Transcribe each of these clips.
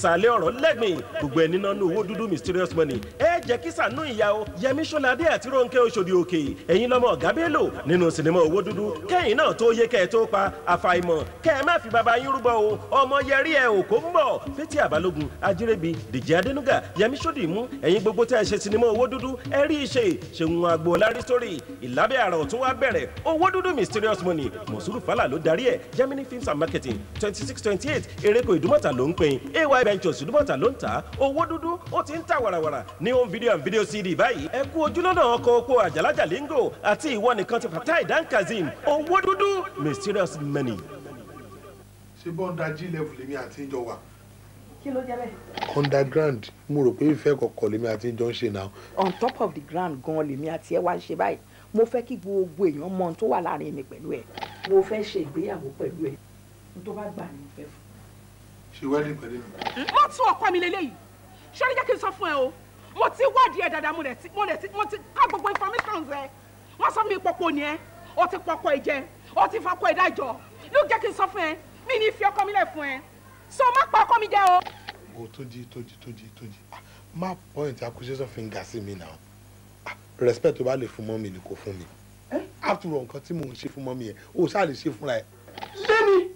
sàlẹ̀ ọ̀rọ̀ lẹ́gbìn gbogbo ẹni náà ní owó dúdú mysterious money ẹ jẹ́ kí sànú ìyá o Yẹmí Ṣọ́ládé àti Rónkẹ́ Òṣòdì Òkè ẹ̀yin lọ́mọ ọ̀gá Bello nínú sinimá owó dúdú kẹ́yìn náà tó yé kẹ́ ẹ tó pa àfàìmọ̀ kẹ́ ẹ má fi bàbá yín rúbọ o ọmọ yẹrí ẹ òkó ń bọ̀ Fétí Àbálógun Ajírẹ́bí Dèjì Adénúgà Yẹmí Ṣódìmú ẹ̀yin gbogbo tẹ́ ẹ ṣe sinimá owó dúdú ẹ rí iṣẹ́ Ṣeun Agboola story ìlábẹ́ àrà ọ̀tún wá bẹ̀rẹ̀ owó dúdú mysterious money Mọ̀súrù Fálà ló darí ẹ̀ Gemini Films and Marketing 2628 Ereko Ìdúmọ̀tà ló ń pín AY Ventures Ìdúmọ̀tà ló ń tà owó dúdú ó ti ń tà wàràwàrà ní home video and video CD báyìí ẹ kú ojúlọ́nà ọkọ̀ oko àjàlájà lingo àti ìwọ nìkan ti Fatai Dan Kazeem owó dúdú mysterious money. ṣé bọ́ńdà G level lèmi àti ìjọ wà. kí ló jẹ́ bẹ́ẹ̀. underground mo rò pé ìfẹ́ kọ̀ọ̀kan lèmi àti ìjọ ń ṣe náà. on top of the ground gan lèmi àti ẹ wá ń ṣe báyìí mo fẹ́ kí gbogbo èèyàn mọ ohun tó wà láàrin mi pẹ̀lú ẹ mo fẹ́ ṣe ìgbéyàwó pẹ̀lú ẹ n tó bá gbà ní ìfẹ́ fún. ṣe wedding pẹ̀lú mi. wọ́n tún ọkọ mi lélẹ́yìí ṣọ́rí jẹ́ kí n sọ fún ẹ o mo ti wádìí ẹ dáadáa mo ti ká gbogbo information ẹ wọ́n sọ mi pọ̀pọ̀ ni ẹ o ti pọ̀pọ̀ ẹ jẹ o ti fọkọ ẹ dájọ́ ló jẹ́ kí n sọ fún ẹ mi ní fi ọkọ mi lẹ̀ fún ẹ so má pa ọkọ mi jẹ o. o Tójì má point accusation finger sí mi náà respect tó bá lè fún mọ́mì ni kò fún mi after all nǹkan tí mò ń ṣe fún mọ́mì yẹn o ṣáà lè ṣe fúnra ẹ. lẹ́mi.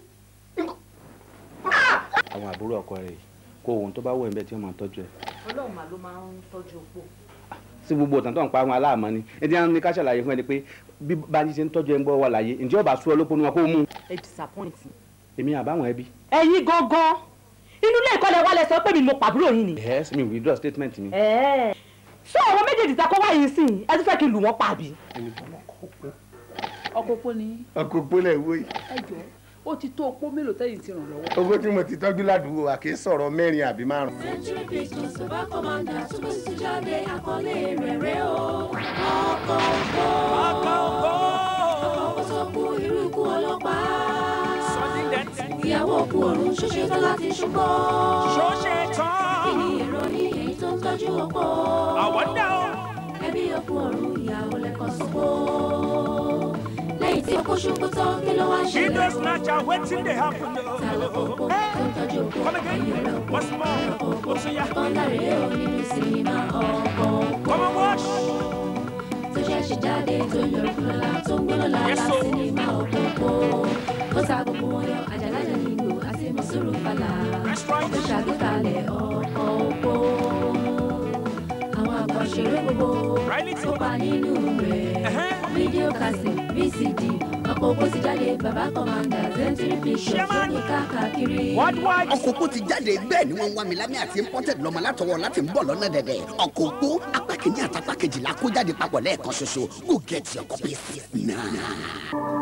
àwọn àbúrò ọkọ rẹ̀ kó ohun tó bá wọ ẹ̀ńbẹ́ tí wọ́n máa tọ́jú ẹ̀. Ọlọ́run mà ló máa ń tọ́jú opó. sí gbogbo ọ̀tàn tó ń pa àwọn aláàmọ́ ni ẹni àwọn ní ká ṣàlàyé fún ẹni pé bí báyìí ṣe ń tọ́jú ẹ̀ ń gbọ́ wà láyé ǹjẹ́ ọba sú ọ lópo ni wọn kó mú. ẹ disappoint. èmi àbáwọn ẹbí. ẹ̀yin gangan inú ilé ìkọlẹ̀ wa lẹ sọ pé mi mo pàbúrò yín ni. yes mi withdraw statement mi. so àwọn méjèèjì ta kó wáyé sí ẹ tún fẹ́ kí n lù wọ́n pa àbí. ọkọ opó ni. ọkọ opó lẹ̀ wó yìí. ẹ jọ ó ti tó opó mélòó tẹ́yìn ti ràn lọ́wọ́. owó tí mo ti tọ́jú ládùúgbò wa kì í sọ̀rọ̀ 4 àbí 5. Century Pictures tó bá kọ́mándà tó kó sí jáde àkọlé rẹ̀ rẹ̀ o. ọkọ̀ ògbó tó kú irú ikú ọlọ́pàá. ìyàwó òkú ọ̀run ṣoṣe tán láti ṣùgbọ́n. kí ni ìròyìn èyí tó ń tọ́jú ọkọ. ẹbí òkú ọ̀run ìyàwó lẹ́kọ̀ọ́ sọ́kọ́. lẹ́yìn tí ọkọ ṣubú tán kí ló wá ṣe. She does not know wetin dey happen. Tàlọ́kọ̀ọ́kọ́ tó ń tọ́jú ọkọ. ẹ̀yìn rẹ̀ ọkọ. tàlọ́kọ̀ọ́kọ́ bọ́ńdà rèé o nínú sinimá ọkọ̀. tó ṣẹ̀ṣẹ̀ jáde tó ń yọrù lọ́la tó ń gbóná lára sinimá ọkọ̀. ó ta gbogbo wọn yọ àjàlájà nílò àti Mọ̀súrù Fálà. ó ṣàgbékalẹ̀ ọkọ̀ òpó. àwọn àgbà òṣèré gbogbo tó pa nínú rẹ̀. fídíò cassette VCD ọkọ̀ òpó ti jáde bàbá kọ́mándà Century Pictures tó ní káàkiri. ọkọ̀ òpó ti jáde bẹ́ẹ̀ ni wọ́n ń wá mi lámì àti imported lọ́mọ látọwọ́ láti ń bọ̀ lọ́nà dẹ̀dẹ̀. ọkọ̀ òpó apá kìíní àti apá kejìlá kó jáde papọ̀ lẹ́ẹ̀kan ṣoṣo go get your copies now.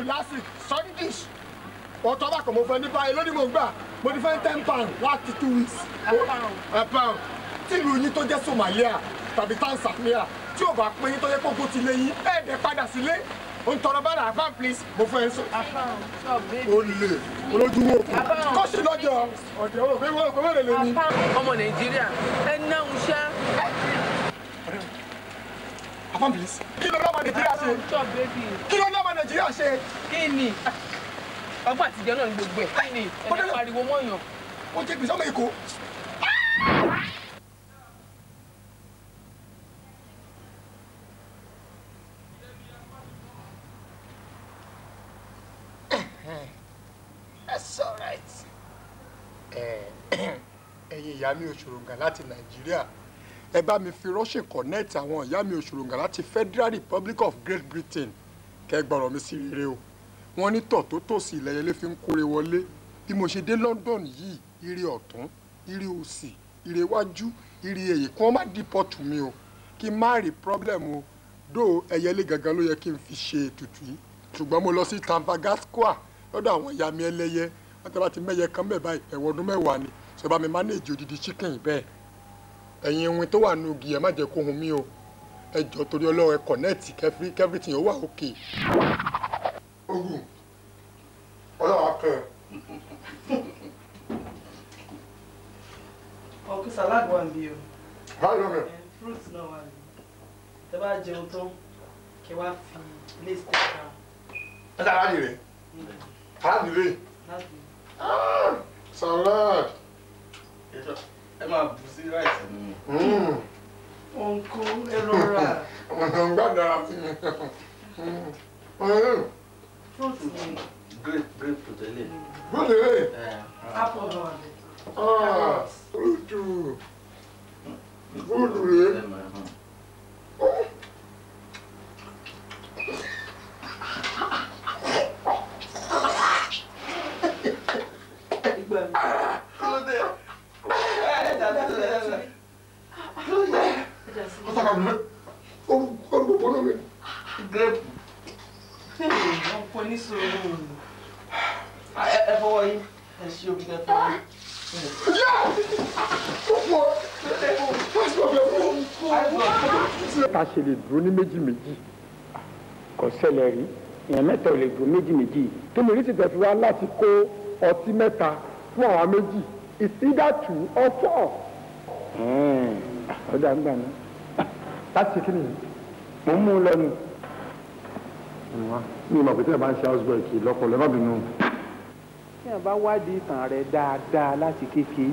last week Sundays ọ̀tọ̀ bá kọ̀ mo fẹ́ ní báyìí lónìí mo gbà mo ti fẹ́ £10 láti 2 weeks. ẹ pound tí ìlú yín tó jẹ́ Somalia tàbí Tanzania tí ò bá pín yín tó yẹ kókó ti lé yín ẹ̀ẹ́dẹ̀ padà sílé o ń tọrọ bára àfáàn please mo fẹ́ ń sọ. o lè olójúwò kó sì lọ́jọ́ ọ̀dẹ̀ o fẹ́ wọ́n kó lè lè ní. ọmọ Nàìjíríà ẹ náà ń ṣá. àfáàn please kí ló lọ́mọ Nàìjíríà ṣe kí ló lọ́mọ Nàìjíríà ṣe. kí ni ọgbà àtijọ́ náà ní gbogbo ẹ̀ kí ni ẹ̀dá pariwo mọ́yàn. ó jẹ́ gbèsè ọmọ Èkó. That's all right. Ẹ̀yin ìyá mi Òṣòròǹgà láti Nàìjíríà ẹ bá mi fi ránṣẹ́ connect àwọn ìyá mi Òṣòròǹgà láti Federal Republic of Great Britain kẹ́ gbọ́rọ̀ mi sí rere o wọ́n ní tọ̀ tó tòsí ilẹ̀yẹlé fi ń kóre wọlé bí mo ṣe dé London yìí ire ọ̀tún ire òsì ire iwájú ire èyí kí wọ́n má deport mi o kí n má rí problem o dó ẹyẹlé gangan ló yẹ kí n fi ṣe ètùtù yìí ṣùgbọ́n mo lọ sí Madagascar lọ́dọ̀ àwọn ìyá mi ẹlẹ́yẹ wọ́n tẹ́ bá ti mẹ́yẹ kan bẹ́ẹ̀ báyìí ẹ̀wọ̀n ọdún 10 ni ṣe bá mi manage odidi chicken bẹ́ẹ̀ ẹ̀yin ohun tó wà nù gì ẹ̀ má jẹ́ kó hun mí o ẹ jọ̀ọ́ torí Ọlọ́run ẹ connect everything ó wà okay. ogun Ọlọ́run akẹ́ Ọkùnrin salad wà níbí o. Báyọ̀ mẹ́. Fruits náà wà níbí. Tẹ́ bá jẹun tán, kí wá fi lace tẹ̀ka. Ẹ dára ní rẹ̀. Aláàdì rẹ̀. Salad. Ẹ máa bù sí ráìsì nínú. Ọ̀nkú ẹ̀rọ rà. Ọ̀nà gbàdára sí mi. Fruits ni. Grapefruit ele. Fruit ele. Apple náà wà níbí. Fruit. Fruit rẹ̀. Grape. Ọ̀pọ̀ ní sọ̀rọ̀. Ẹ fọwọ́ yín. Ẹ ṣe omi kẹ fọwọ́ yín. Ta ṣe lè dúró ní méjì méjì kò ṣẹlẹ̀ rí èèyàn mẹ́ta ò lè dúró méjì méjì tó mi rí ti tẹ̀sí wá láti kó ọtí mẹ́ta fún àwọn méjì it's either 2 or 4. ọ̀dà ń gbà ní láti ṣe kí nìyí mo ń mú un lẹ́nu. mi ò mọ̀ pé tí ẹ bá ń ṣe houseboy kì í lọ́pọ̀ lọ́bàbínú. tí ẹ bá wádìí ìtàn rẹ dáadáa láti kékeré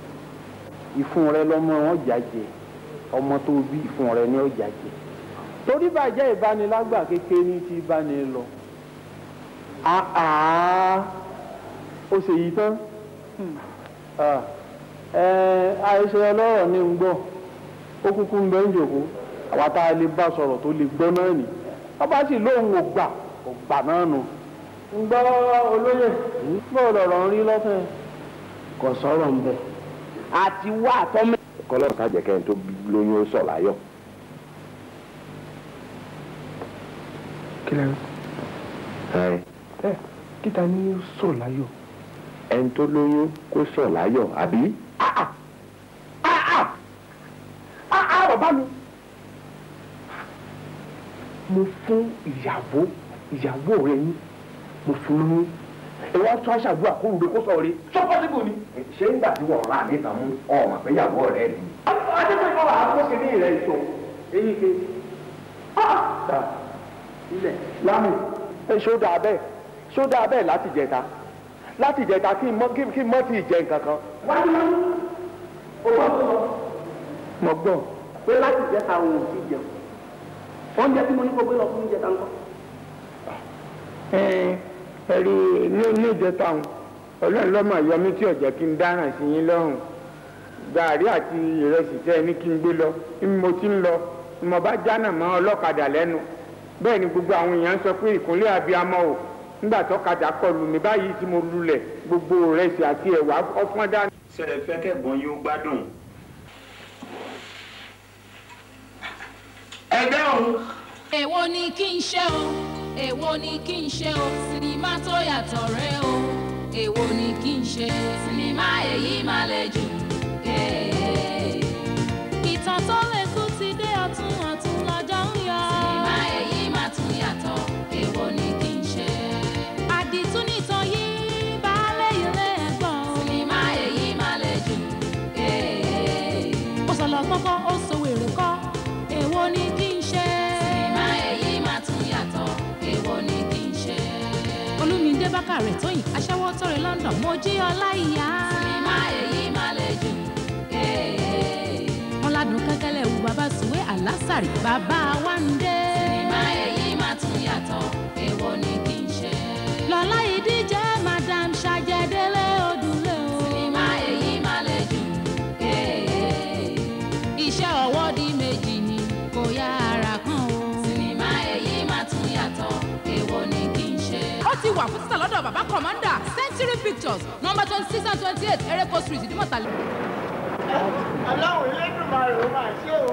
ìfun rẹ lọmọ wọn jàjẹ ọmọ tó bí ìfun rẹ ní ọjàjẹ torí bàjẹ́ ìbánilágbà kékeré ní ti báni lọ ó ṣe yìí tán àìṣe ọlọ́rọ̀ ní ń gbọ́ ó kúkú ń bẹ ń jòkó àwa tá a lè bá sọ̀rọ̀ tó lè gbọ́ náà nì wọ́n bá sì lóun ò gbà náà nù ń gbọ́ olóyè bọ́ọ̀ lọ̀rọ̀ ń rí lọ́fẹ̀ẹ́ kò sọ̀rọ̀ ń bẹ̀ àti wá àtọ́mẹ́. kọ́lọ́ ká jẹ́ kẹ́hìn tó lóyún ó sọ̀ láyọ̀. kí lẹ́nu. kíta ní sọ̀ láyọ̀. ẹni tó lóyún kó sọ̀ láyọ̀ àbí. bàbá mi. mo fún ìyàwó rẹ ní mo fún lóyún ẹ wá tún aṣàdúrà kó rúbe kó sọ̀rọ̀ sọ pọ́sibù ni. ṣé nígbà tí wọ́n rà níta mú ọmọ pé ìyàwó rẹ ni. adékòó ìfọwọ́ àkókò ní ìrẹ́ ìṣó èyí ké ilẹ̀ lámì ṣódà bẹ́ẹ̀ láti jẹta kí n mọ́ ti jẹ nǹkan kan. wájú mo gbọ́ pé láti jẹta òun ò ti jẹun oúnjẹ tí mo ní kó gbé lọ fún oúnjẹ tá ń kọ́. ẹ̀rí ní ìjẹta òun ọlọ́run lọ́mọ yọmí tí ọ̀jẹ̀ kí n dáràn sí yín lọ́rùn gàárì àti ìrẹsì tẹ́ ẹ ní kí n gbé lọ bí mo ti ń lọ mo bá jánà mọ́ ọlọ́kadà lẹ́nu bẹ́ẹ̀ ni gbogbo àwọn èèyàn sọ pé ìkúnlẹ̀ abiyamọ o nígbà tọ́kadà kọlù mi báyìí tí mo lulẹ̀ gbogbo ìrẹsì àti ẹ̀wà ọpọ́n dání. ṣẹlẹ̀ fẹ́ kẹ́gbọ́n yóò gbádùn. ẹgbẹ́ òun. èwo ni kí n ṣe o èwo ni kí n ṣe o sinimá tó yàtọ̀ rẹ o èwo ni kí n ṣe sinimá èyí má le jù. ìtàn tó lè kú ti dé ọ̀tún lọ́jọ́ ń yọ. sinimá èyí má tún yàtọ̀ èwo ni kí n ṣe. àdìtú nìtàn yìí baálé ilé ẹ̀gbọ́n. sinimá èyí má le jù. ó sọ lọ gbọ́kọ́ ó sọ wèrè kọ́ èwo ni kí n ṣe. sinimá èyí má tún yàtọ̀ èwo ni kí n ṣe. Olúmídé Bákàrẹ̀ Tóyìn aṣẹ́wó tọrẹ London Mojí Ọláìyá. sinimá èyí má le jù. Ọládùn Kẹ́kẹ́lẹ́ wù bàbá Sùwé Àlásàrì bàbá Wándé. sinimá èyí má tún yàtọ̀ èwo ni kí n ṣe. Lọ́lá Ìdíje Madam Ṣàjẹdélé Odùlé o. sinimá èyí má le jù. iṣẹ́ ọwọ́ di méjì ni kò yá ara kan o. sinimá èyí má tún yàtọ̀ èwo ni kí n ṣe. ó ti wà fún títà lọ́dọ̀ bàbá kọ̀mọ́ndà Century Pictures number 26 and 28 Ereko Street Ìdímọ̀tàlẹ̀. Ọlọ́run Elédùmarè ó máa ṣe o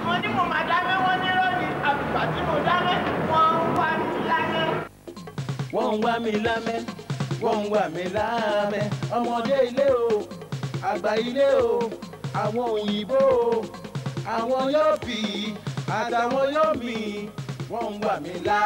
mo ní mo máa dáná wọn ní lónìí àbùkà tí mo dáná wọn ń wá mi lámẹ́. wọ́n ń wá mi lámẹ́ wọ́n ń wá mi lámẹ́ ọmọdé ilé o àgbà ilé o àwọn òyìnbó o àwọn yóò bì í àtàwọn yóò mì í wọ́n ń wá mi lá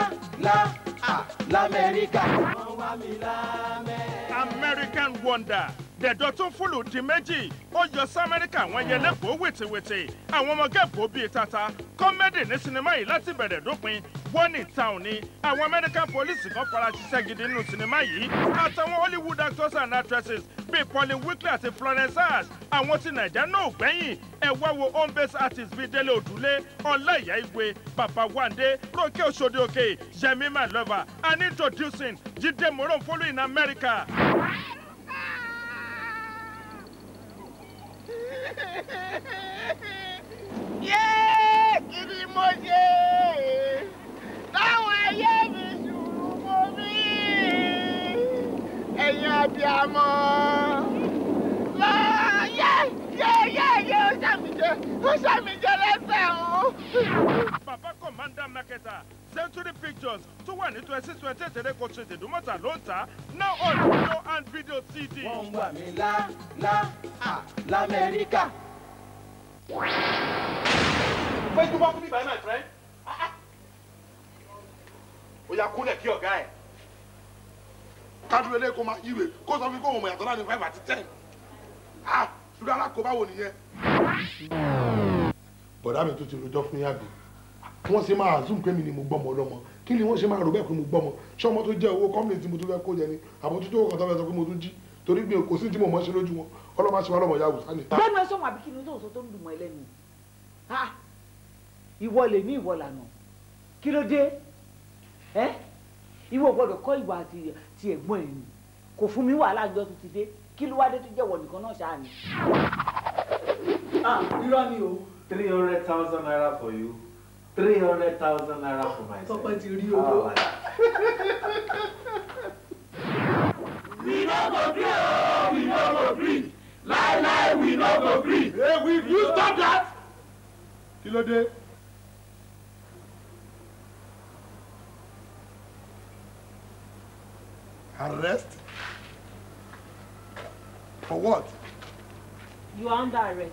l'Amẹ́ríkà. Wọ́n wá mi lámẹ́. American Wonder. Dẹ̀dọ̀ tó fúlù di méjì. Ó yọ sí Amẹ́ríkà wọ́n yẹ lẹ́kọ̀ọ́ wètèwètè. Àwọn ọmọ gẹ́gọ́ bíi tata. Kọ́mẹ́dì ní sinimá yìí láti bẹ̀rẹ̀ dópin. One in town ni. Àwọn American police kan fara ṣiṣẹ́ gidi nínú sinimá yìí. Àtàwọn Hollywood actors and actresses bíi Pauline Weakley àti Florence Ash. Àwọn ti Nàìjà náà gbẹ̀yìn. Ẹ wá wo home based artists bíi Délé Òdúlé, Ọláìyá Igwe, Bàbá Wándé, Rónkẹ́ Òṣòdìòkè, Yẹmí My Lover, and introducing Jídé Moronfolu in America. Yéé, kí ni mo ṣe? Táwọn ayé mi sùúrù mo rí. Ẹ̀yin abiyamọ. Yé, ó ṣàmìjẹ lẹ́sẹ̀ o. Bàbá Commander Marketer, Century Pictures tó wà ní 2628 Ereko Street Ìdúmọ̀tà ló ń tà now on video and video CD. Wọ́n wà mí l'Amẹ́ríkà. Fẹ́ tó bá fún mi báyìí, my friend. Ó yá kúnlẹ̀ kí ọ̀gá ẹ̀. Kádúró ilé kó máa yíwèé kó sọ fún mi kó wọn mọ̀ yàtọ̀ láàrin 5 àti 10. Ṣùgbọ́n alákòóbá wo nìyẹn? Bọ̀dá mi tó ti rojọ́ fún yàgbé. Wọ́n ṣe máa zoom pé mi ni mo gbọ́mọ ọlọ́mọ. Kí ni wọ́n ṣe máa rò bẹ́ẹ̀ pé mo gbọ́mọ? Ṣé ọmọ tó jẹ́ owó kọ́mìnì tí mo tún fẹ́ kó jẹ ni? Àbọ̀ tó tó kàn tó fẹ́ sọ pé mo tún jí. Torí mi kò sí tí mo mọ̀ ṣe lójú wọn. Ọlọ́mọ aṣọ ọlọ́mọ ya wùsá ni. Bẹ́ẹ̀ni ẹ sọ̀rọ̀ àbí kí ni tó sọ tó ń dùn mọ́ ẹlẹ́nu? Ìwọ lè ní ìwọ lànà. Kí ló dé? Ìwọ gbọ́dọ̀ kọ́ ìwà ti ẹ̀gbọ́n ẹ̀ ni. Kò fún mi wàhálà àjọ tó ti dé. Kí ló wá dé tó jẹ́ wọ̀ nìkan náà ṣáà ni? Irọ́ ni o. 300,000 naira for you. 300,000 naira for myself. Tọ́pẹ́ ti rí owó. We no go gree o, we no go gree. Lie, we no go gree. Hey, will you stop that? Kí ló dé? Arrest? For what? You are under arrest.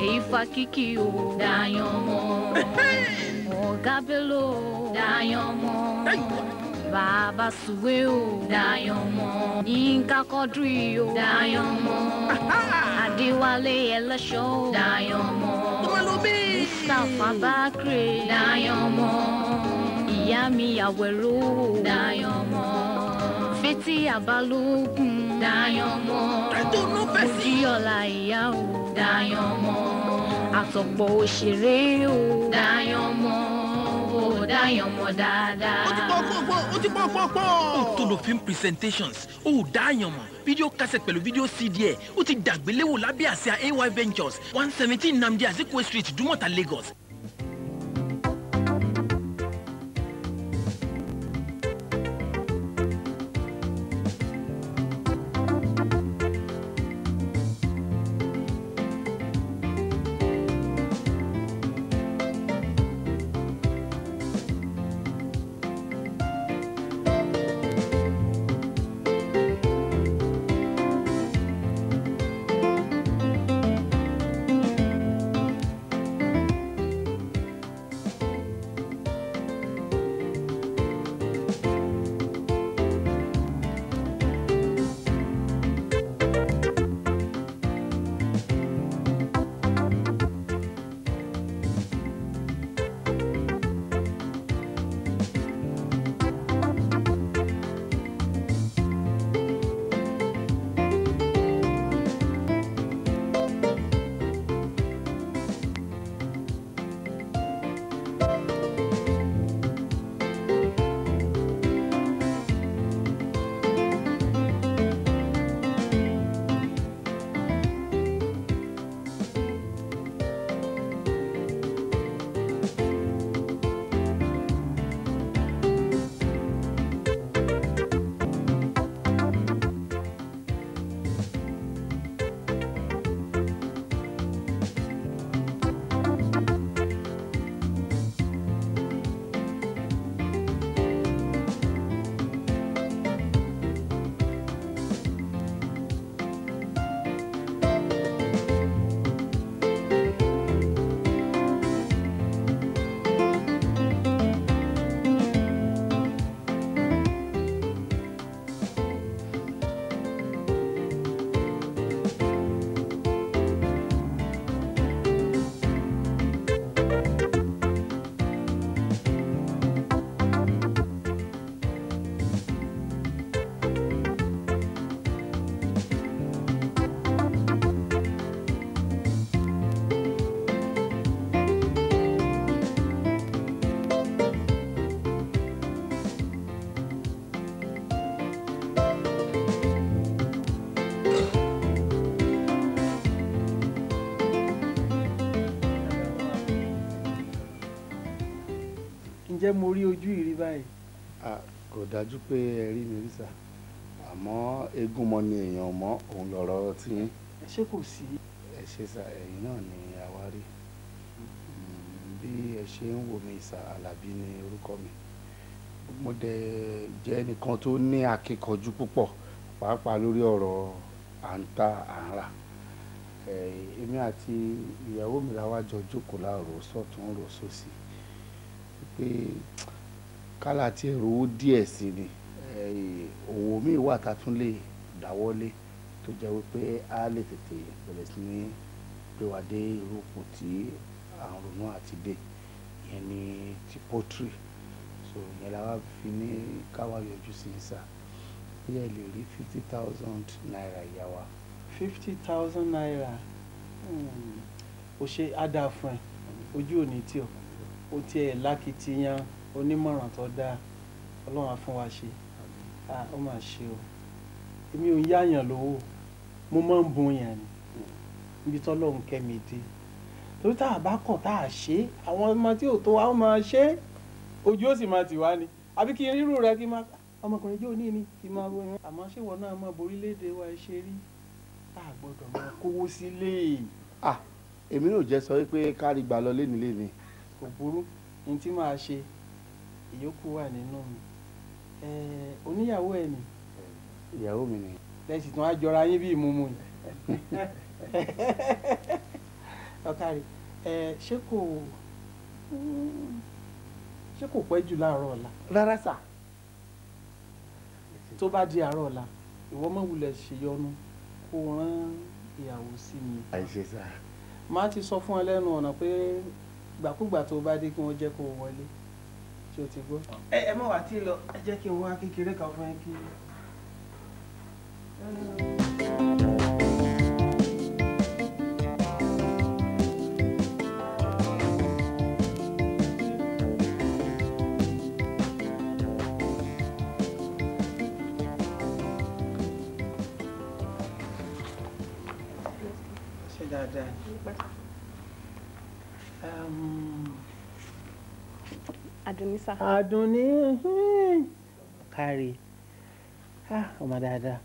Ifa kiki o Dayomo Ogabelo Dayomo Baba Suwe o Dayomo Yinka Kodri o Dayomo Adewale Elasho Dayomo Mustafa Bakre Dayomo Iyami Awero Dayomo Feti Abalogun Dayomo Mujiola Iya o Dayomo Àtọ̀pọ̀ òṣèré o Dayomo Dayomo dáadáa. Ó ti pọ̀. Otolo film presentations o Dayomo video cassette pẹ̀lú video CD ẹ̀ ó ti dàgbéléwò lábẹ́ àsíá AY Ventures 117 Nnamdi Azikiwe Street Ìdúmọ̀tà Lagos. ǹjẹ́ mo rí ojú ìrí báyìí. kò dájú pé ẹ rí mi rí sà àmọ́ eégún mọ ni èèyàn mọ́ òun lọ̀rọ̀ tí yín. ṣé kò sí. ẹ ṣe sà ẹ̀yin náà ni àwa rí bí ẹ ṣe ń wò mí sà Àlàbí ni orúkọ mi mo dẹ̀ jẹ́ ẹnìkan tó ní akíkanjú púpọ̀ pàápàá lórí ọ̀rọ̀ à ń ta à ń rà èmi àti ìyàwó mi làwa jọ jókòó láàrò sọ́tún rò sósì pé kálá tí èrò owó díẹ̀ sí ni òwò míì wà tá a tún lè dáwọ́lé tó jẹ́ wípé a lè tètè bẹ̀rẹ̀ sí ní gbé wa dé irú ipò tí àrùn náà àti dé ìyẹn ní ti poultry so ìyẹn la wá fi ní káwá yọjú sí i sá bí ẹ lè rí 50,000 naira ìyá wa. 50,000 naira ó ṣe ádá fún ẹ ojú òní tí ó tiẹ̀ lákìtìyàn onímọ̀ràn tó dáa ọlọ́run á fún wa ṣe ó mà ṣe o èmi ò ń yáyàn lówó mo máa ń bun yàn ni níbi tọ́lọ́run kẹ́mi dé torí tá a bá kọ̀ tá a ṣe àwọn ọmọ tí ò tó wa ó máa ṣe ojú ó sì máa tì wá ni àbí kí n rírù rẹ kí n máa ọmọkùnrin jó ní ni kí n máa bóyá àmọ́ ṣé wọn náà mọ borílẹ̀-èdè wa ṣe rí tá a gbọ́dọ̀ máa kówó sílé. èmi náà jẹ́ sọ wípé kárí gbà lọ léni. kò burú ní tí màá ṣe ìyókù wà nínú mi oníyàwó ẹ ni. ìyàwó mi ni. lẹ́sìn tí wọ́n á jọra yín bí ìmúmu ni. ọ̀kàrí ṣé kò pẹ́ jù láàárọ̀ ọ̀la. rárá sà. tó bá di àárọ̀ ọ̀la ìwọ má wulẹ̀ ṣèyọnu kó rán ìyàwó sí mi. àìṣe sà. má ti sọ fún ẹ lẹ́nu ọ̀nà pé gbàkúgbà tó bá dé kí wọ́n jẹ́ kó wọlé tí o ti gbọ́. ẹ mọ̀ wá tí lọ ẹ jẹ́ kí n wá kékeré kan fún ẹ kí. ṣe dáadáa. Àdùnní sá. Àdùnní kárí ọmọ dáadáa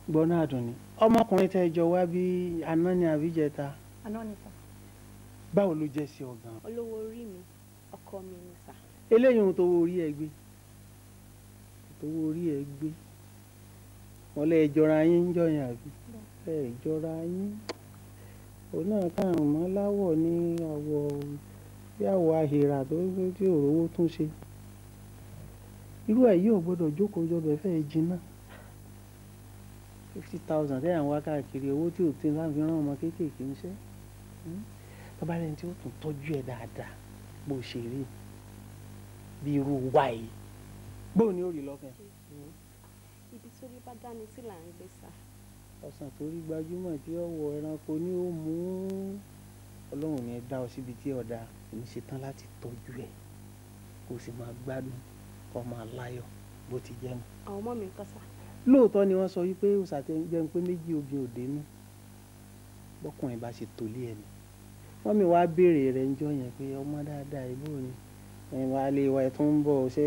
gbọ́nà Àdùnní ọmọkùnrin tẹ́ jọ wá bí aná ni àbíjẹta. Àná ni sá. báwo ló jẹ́ sí ọ̀gá. olówó orí mi ọkọ mi ni sá. eléyìí ohun tó wo orí ẹ gbé tó wo orí ẹ gbé wọn lè jọra yín ń jọyàn àbí ẹ jọra yín òun náà kàn mọ́ láwọ̀ ní àwọ̀ bí àwọ̀ ahìrà tó tí òróró tún ṣe irú ẹ̀ yóò gbọ́dọ̀ jókòó jọbẹ̀ fẹ́ jiná 50,000 tẹ́yà ń wá káàkiri owó tí ò tí láti rán ọmọ kéékèèké ń ṣe bàbá rẹ̀ tí ó tún tọ́jú ẹ̀ dáadáa bó ṣe rí bí irú wa yìí bóun ni ó rí lọ́kàn. ibi tó rí bá dání sí là ń gbé sá. ọ̀sán tó rí gbajúmọ̀ tí ọ̀wọ̀ ẹranko ni ó mú ọlọ́run ní ẹ dá ọ síbi tí ọ̀dà èmi ṣetán láti tọ́jú ẹ̀ kó o sì máa gbádùn kó máa láyọ̀ bó ti jẹ́ nu. àwọn ọmọ mi ń kọ́ sá. lóòótọ́ ni wọ́n sọ wípé òṣàtẹ̀ jẹun pé méjì obì òde nù bọ́kùnrin bá ṣe tòlé ẹ̀ ni wọ́n mi wá béèrè rẹ̀ ń jọ yẹn pé ọmọ dáadáa ìbò ni wà lè wà ẹ̀ tó ń bọ̀ ṣé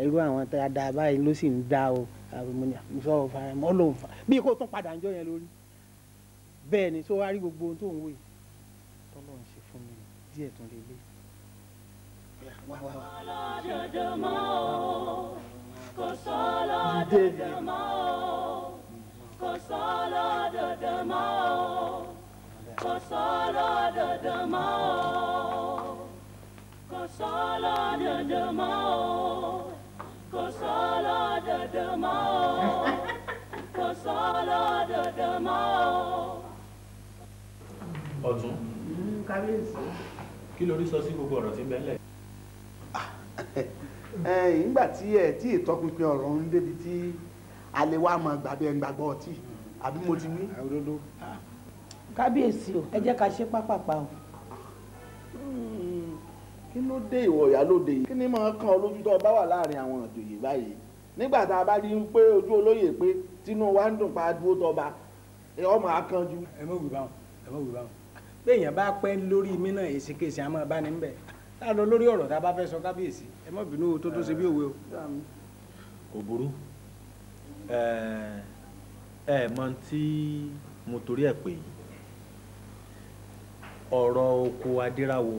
irú àwọn dáadáa báyìí ló sì ń dá o àwọn sọ̀rọ̀ faramọ́ lòun fa bí kò tún padà ń jọ yẹn lórí bẹ́ẹ̀ ni tó wá rí gbogbo ohun tó ń wò yìí tọ́lọ́ ń ṣe fún mi díẹ̀ tún lè lé. Kò sọ́lọ́ dòdò mọ́ o, kò sọ́lọ́ dòdò mọ́ o, kò sọ́lọ́ dòdò mọ́ o, kò sọ́lọ́ dòdò mọ́ o, kò sọ́lọ́ dòdò mọ́ o, kò sọ́lọ́ dòdò mọ́ o. Ọ̀tún. Kábíyèsí. Kí lórí sọ sí gbogbo ọ̀rọ̀ tí ń bẹ́lẹ̀? ìgbà tí ẹ tí ìtọpinpin ọ̀rọ̀ ń débi tí alẹ́ wa máa gbàgbé ẹ̀ ń gbàgbọ́ ọtí àbí mo ti wí. kábíyèsí o ẹ jẹ́ ká ṣe pápápá o. kí ló dé ìwọ ìyálóde yìí kí ni máa kàn ọ́ lójú tó o bá wà láàrin àwọn ìjòyè báyìí nígbà tá a bá rí i pé ojú olóyè pé tínú wa ń dùn pa dúró tọba ọmọ akànjú. ẹ mọ̀ wí báwọn ẹ mọ̀ wí báwọn béèyàn bá pẹ́ lórí mi náà èsìkèsì àmọ́ bá ní bẹ̀ ká lọ lórí ọ̀rọ̀ tá a bá fẹ́ sọ kábíyèsí ẹ má bínú tó ṣe bí òwe o. kò burú ẹ mọ tí mo torí ẹ pè yìí ọ̀rọ̀ oko adíráwo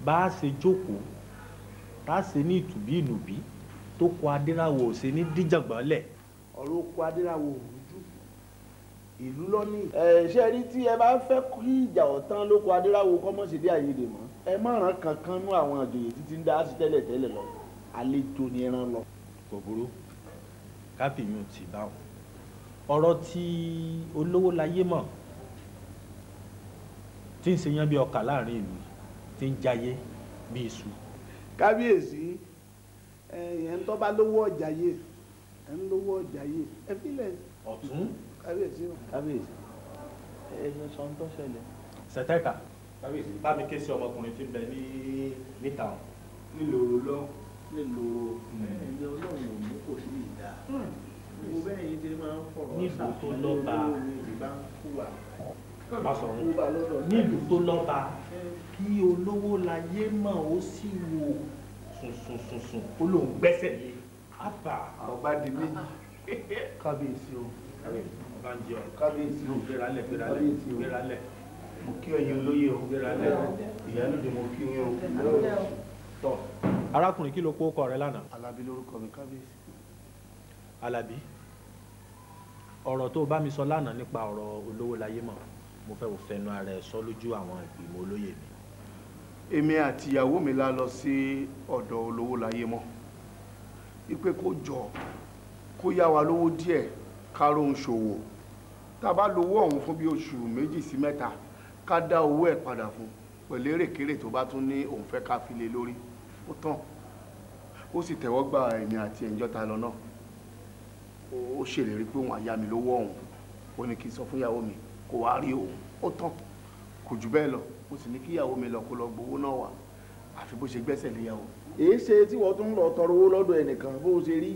bá a ṣe jókòó tá a ṣe ní ìtùbí ìnùbí tó kọ adíráwo ò ṣe ní díjàngbọ̀n lẹ̀. ọ̀rọ̀ oko adíráwo ò rújú ìlú lọ́ní. ṣe rí tí ẹ bá fẹ́ kí ìjà ọ̀tán lóko adíráwo kọ́mọ́ ṣe dé àyèdè mọ́ ẹ má ràn kankan nú àwọn àjòyè títí ń dá sí tẹ́lẹ̀ tẹ́lẹ̀ lọ àlejò ni ẹran lọ. kò burú káfíyún ti bá wọn ọ̀rọ̀ tí olówó láyé mọ̀ tí ń ṣe yán bí ọkà láàrin ìlú tí ń jayé bí iṣu. kábíyèsí ẹ̀yẹ̀ ń tọ́ba lówó ọ̀jàyè ẹ̀ ń lówó ọ̀jàyè ẹ fílẹ̀. ọ̀tún. kábíyèsí ẹ ṣe sọ ń tó ṣẹlẹ̀. sẹtẹ́kà bá mi ké sí ọmọkùnrin tí ń bẹ níta o. nílòrò lọ nílòrò ẹ̀yẹ ọlọ́run ò mú kò sí ìdá mo bẹ́ẹ̀ yìí ti máa ń fọ̀rọ̀ nílùú tó lọ́ba ìbá ń kú wa. nílùú tó lọ́ba kí olówó láyé mọ̀ ó sì wò sùnsùnsùnsùn ó lóun gbẹ́sẹ̀ lé àbá. ọba di méjì kábíyèsí o ọba ń jẹ ọ kábíyèsí o gbéralẹ̀ gbéralẹ̀ gbéralẹ̀ mo kí ẹ̀yin olóyè o gbéralẹ̀ ìyálóde mo kí yín o. tọ arákùnrin kí ló pọ̀ ọkọ rẹ lánàá. Alábí lórúkọ mi kábíyèsí. Alábí ọ̀rọ̀ tó bá mi sọ lánàá nípa ọ̀rọ̀ olówó láyé mọ̀ mo fẹ́ fẹnu ara ẹ̀ sọ lójú àwọn ìgbìmọ̀ olóyè mi. èmi àti ìyàwó mi la lọ sí ọ̀dọ̀ olówó láyé mọ́ wípé kó jọ kó yá wa lówó díẹ̀ ká rohun ṣòwò tá a bá lówó ọ̀hún fún bí oṣù 2 sí 3 ká dá owó ẹ̀ padà fún pẹ̀lú èrèkéré tó bá tún ní òun fẹ́ ká fi lé lórí ó tán ó sì tẹ́wọ́ gba èmi àti ẹ̀ńjọ́ta lọ náà ó ṣèlérí pé òun àyà mi lówó ọ̀hún ó ní kí n sọ fún ìyàwó mi kó wá rí òun ó tán kò jù bẹ́ẹ̀ lọ ó sì ní kí ìyàwó mi lọ kó lọ gbowó náà wá àfi bó ṣe gbẹ́sẹ̀ lé ìyàwó. èé ṣe tí wọ́n tún lọ tọrọ owó lọ́dọ̀ ẹnìkan bó ṣe rí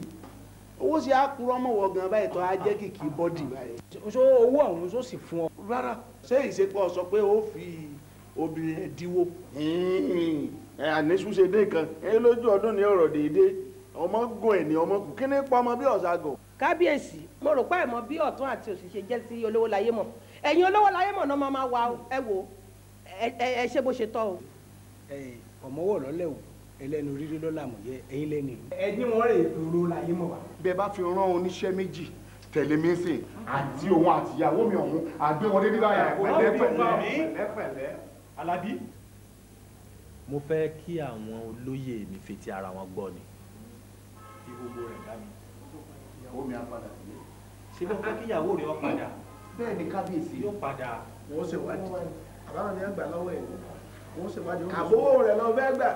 owó ṣe á kúrọ́ mọ́ wọ gan báyìí tó á jẹ́ kìkì bọ́dì báyìí. ṣó owó ọ̀hún ṣó sì fún ọ. rárá ṣé ìṣepọ̀ sọ pé ó fi obìnrin ẹ̀ díwó. àníṣú ṣe dé kan ẹ lójú ọdún ní ọ̀rọ̀ déédéé ọmọ gùn ẹ̀ ní ọmọ kù kí ní pa ọmọ bí ọ̀ṣàgọ̀. kábíyèsí mo rò pé àìmọ̀ bí ọ̀tún àti òsì ṣe jẹ́ sí olówó láyé mọ̀ ẹ̀yin olówó láyé mọ̀ náà máa wà ẹ wò ẹ ṣe bó ṣe tọ́ o. ọmọwọ́ lọ́lẹ̀ o ẹlẹ́nu rírí lọ́la mọ̀ yẹ ẹ̀yin lẹ́nu ìlú. ẹ ní wọn rè olówó láyé mọ̀ wá. bẹ́ẹ̀ bá fi rán oníṣẹ́ méjì tẹ̀lé mi sìn àti òun àti ìyàwó mi ọ̀hún àgbé wọn dédé báyà pẹ̀lẹ́pẹ̀lẹ́. Alábí mo fẹ́ kí àwọn olóyè mi fetí ara wọn gbọ́ ni kí gbogbo rẹ̀ dá mi. ìyàwó mi á padà sílé. ṣé mo fẹ́ kí ìyàwó rẹ̀ ó padà. bẹ́ẹ̀ ni kábíyèsí yóò padà. wọ́n ṣe wádìí àbáwọn ni ẹ gbà lọ́wọ́ ẹ̀ wọ́n ṣe wádìí. àbówó rẹ̀ lọ fẹ́ gbà.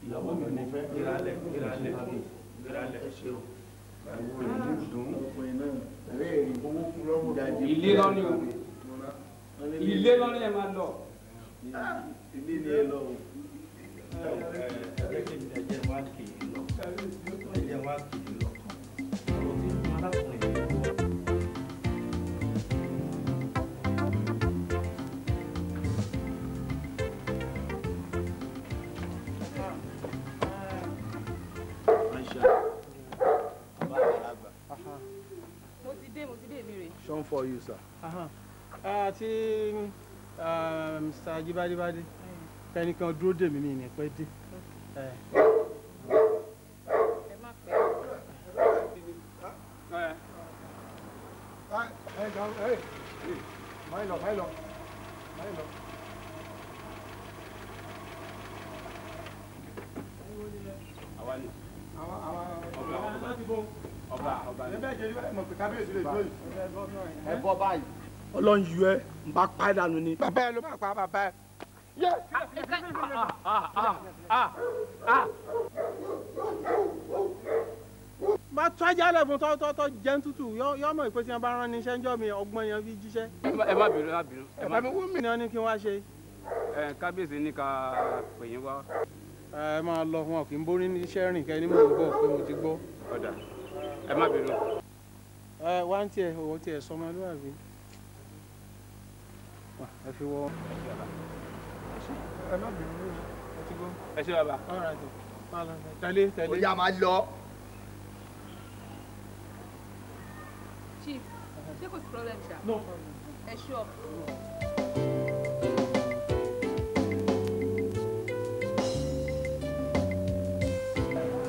ìyàwó mi ní fẹ́. gbéralẹ̀ gbéralẹ̀ gbéralẹ̀. ilé lọ́ni o ilé lọ́ni ẹ máa lọ. ilé ni ẹ lọ o. ẹjẹ wa kì í lọ ẹjẹ wa kì í lọ ọ̀rọ̀ tí arákùnrin yìí lọ. mo ti dé mi rè. Sean for you sir. àti Mr. Ajibadebade kẹ́nìkan dúró dè mí ní ìní pẹ́ dé. ẹ má pẹ́. ẹ bọ́ báyìí. ọlọ́run yú ẹ ń bá pa ẹ́ dànù ni. bàbá ẹ ló máa pa bàbá ẹ. bá tó ajá lẹ́fun tọ́ jẹun tútù yọ mọ̀ ìpèsè yẹn bá rán ní iṣẹ́ ń jọ́ mi ọgbọ́n yẹn fi jíṣẹ́. ẹ má bínú ẹ má bínú. ẹ bá mi wú mi. ní wọ́n ní kí n wá ṣe. kábíyèsí ní ká pè yín wá. ẹ máa lọ fún ọ kì í borí ní iṣẹ́ rìn kẹ́ ní mò ń bọ̀ pé mo ti gbọ́. ọ̀dà ẹ má bínú. wá ń tiẹ̀ owó tiẹ̀ sọmọlúwàbí. ẹ fi wọ́. ẹ má bínú ẹ ti gbọ́. ẹ ṣe bàbá. tẹ̀lé. ó yá máa lọ. Chief, ṣé kò sí problem ṣá? No problem. Ẹ ṣọ́.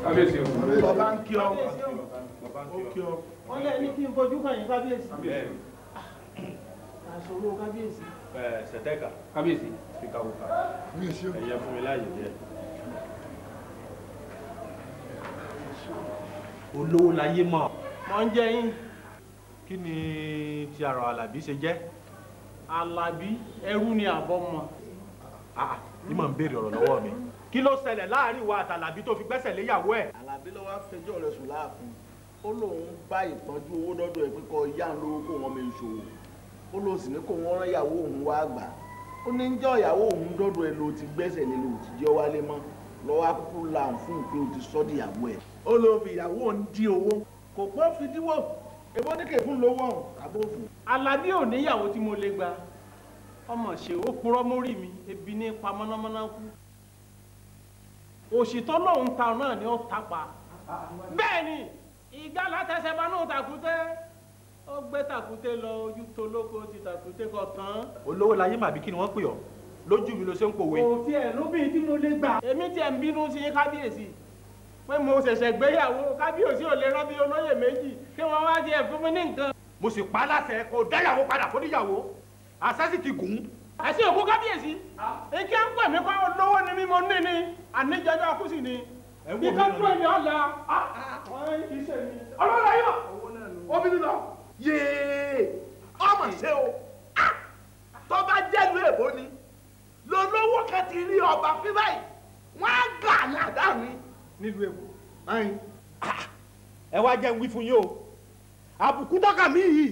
kábíyèsí o. bàbá ń kí ọ. wọ́n lé ní kí n fojú kan yín kábíyèsí. àṣòro kábíyèsí. sẹtẹka kábíyèsí. fika wuka ẹyẹ fún mi láàyè díẹ̀. olówó láyé mọ̀. mọ̀ ń jẹ yín. kí ni ti àrò Àlàbí ṣe jẹ́. Àlàbí ẹrú ni àbọ̀ mọ́. ní mò ń béèrè ọ̀rọ̀ lọ́wọ́ mi. kí ló ṣẹlẹ̀ láàrin ìwà àtàlàbí tó fi gbẹ́sẹ̀ léyàwó ẹ̀. Àlàbí ló wá fẹjọ́ rẹ̀ sùn láàfin ó lóun bá ìpọ́njú owó dọ́dọ̀ ẹ̀ pé kọ́ yá ń lówó kó wọn mi ṣòwò ó lóun sì ní kó wọn rán ìyàwó òun wá gbà ó ní jọ́ ìyàwó òun dọ́dọ̀ ẹ̀ ló ti gbẹ́sẹ̀ lé ló ti jẹ́ wálé mọ́ lọ́wọ́ akúkú là ń fún pé o ti sọ́ di ìyàwó ẹ̀. ó lóun fi ìyàwó òun dí owó kò pọ́ fi díwọ́ èbó ní kè fún lówó ọ̀hún àbófù. Àlàbí ò níyàwó tí mo lè gba ọmọ ṣe ó purọ́ mórí mi ebi ní pa mọ́nàmọ́ná kú òṣìtọ́ lòun ta náà ni ó ta pa bẹ́ẹ̀ ni ìgbà látẹsẹ̀ bá náà tàkúté ó gbé tàkúté lọ ojú tó lóko ti tàkúté kọ tán. olówó láyé màbí kí ni wọ́n pè ọ́ lójú mi ló ṣe ń pòwe. kò tiẹ̀ lóbìnrin tí mo lè gbà. èmi tiẹ̀ ń bínú sí kábíyèsí pé mo ṣẹ̀ṣẹ̀ gbéyàwó kábíyèsí ò lè rán bí olóyè méjì kí wọ́n wá tiẹ̀ fún mi ní nǹkan. mo sì pa á láṣẹ kó dáyàwó padà kó níyàwó àṣẹ sì ti gùn. àṣẹ òkú kábíyèsí èké ń pè mí kọ́ olówó ni mí mo ní ni àníjọjọ́ akúsì ni ìka tó èmi ọ̀la ọlọ́lá yìí wà obìnrin lọ yéé ọmọ ṣe o tó bá jẹ́lu èbó ni lọ́lọ́wọ́ kan ti rí ọba fí báyìí wọ́n á gà ládàá mi. nílùú èbó ẹ wá jẹ́ ń wí fún yín o àbùkù tọ́ka mi yìí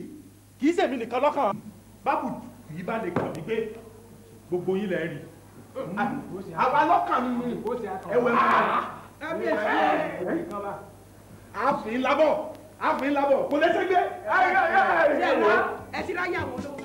kì í ṣèmi nìkan lọ́kàn bábù yìí bá lè kàn mí gbé gbogbo yín lẹ́ rí. àwa lọ́kàn mi ni ẹ̀wẹ̀ mọ́ àfin labọ̀ kò lẹ́sẹ̀ gbé. ẹ ti ráyà wọn lọ́wọ́.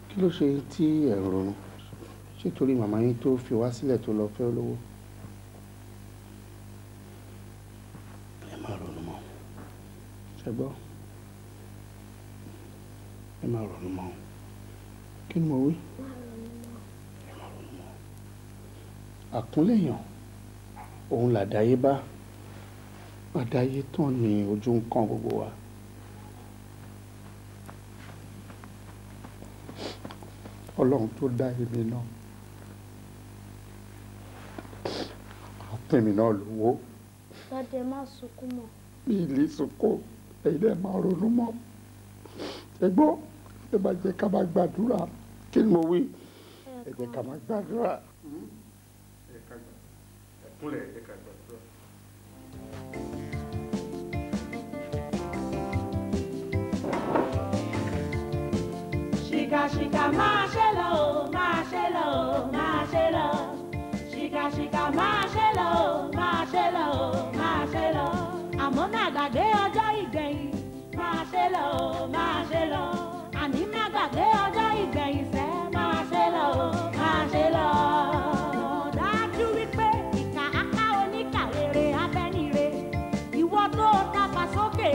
kí ló ṣe tí ẹ̀ ń ronú ṣé torí màmá yín tó fi wá sílẹ̀ tó lọ fẹ́ olówó ẹ má ronú mọ́ ṣe gbọ́ ẹ má ronú mọ́ kí ni mo wí ẹ má ronú mọ́ àkúnlẹ̀yàn òun làdáyébá àdáyé tán ní ojú nǹkan gbogbo wa. Ọlọ́run tó dá èmi náà àtẹ̀mí náà lówó. Dádì má sunkún mọ́. Mi ì lè sunkún ẹ̀yin dẹ̀ máa ronú mọ́. Ẹ gbọ́ ẹ bá jẹ́ ká máa gbàdúrà kí ni mo wí ẹ jẹ́ ká máa gbàdúrà. ẹ̀kúnlẹ̀ ẹ ká gbàdúrà. Ṣìkàṣìkà máa ṣe lọ, máa ṣe lọ, máa ṣe lọ. Ṣìkàṣìkà máa ṣe lọ, máa ṣe lọ, máa ṣe lọ. Àmọ́ má gbàgbé ọjọ́ ìgbẹ̀yìn, máa ṣe lọ, máa ṣe lọ. Àní má gbàgbé ọjọ́ ìgbẹ̀yìn sẹ́, máa ṣe lọ, máa ṣe lọ. Dájú wípé ìkà aká oníkà rere abẹ́nire, ìwọ tó tàpá sókè.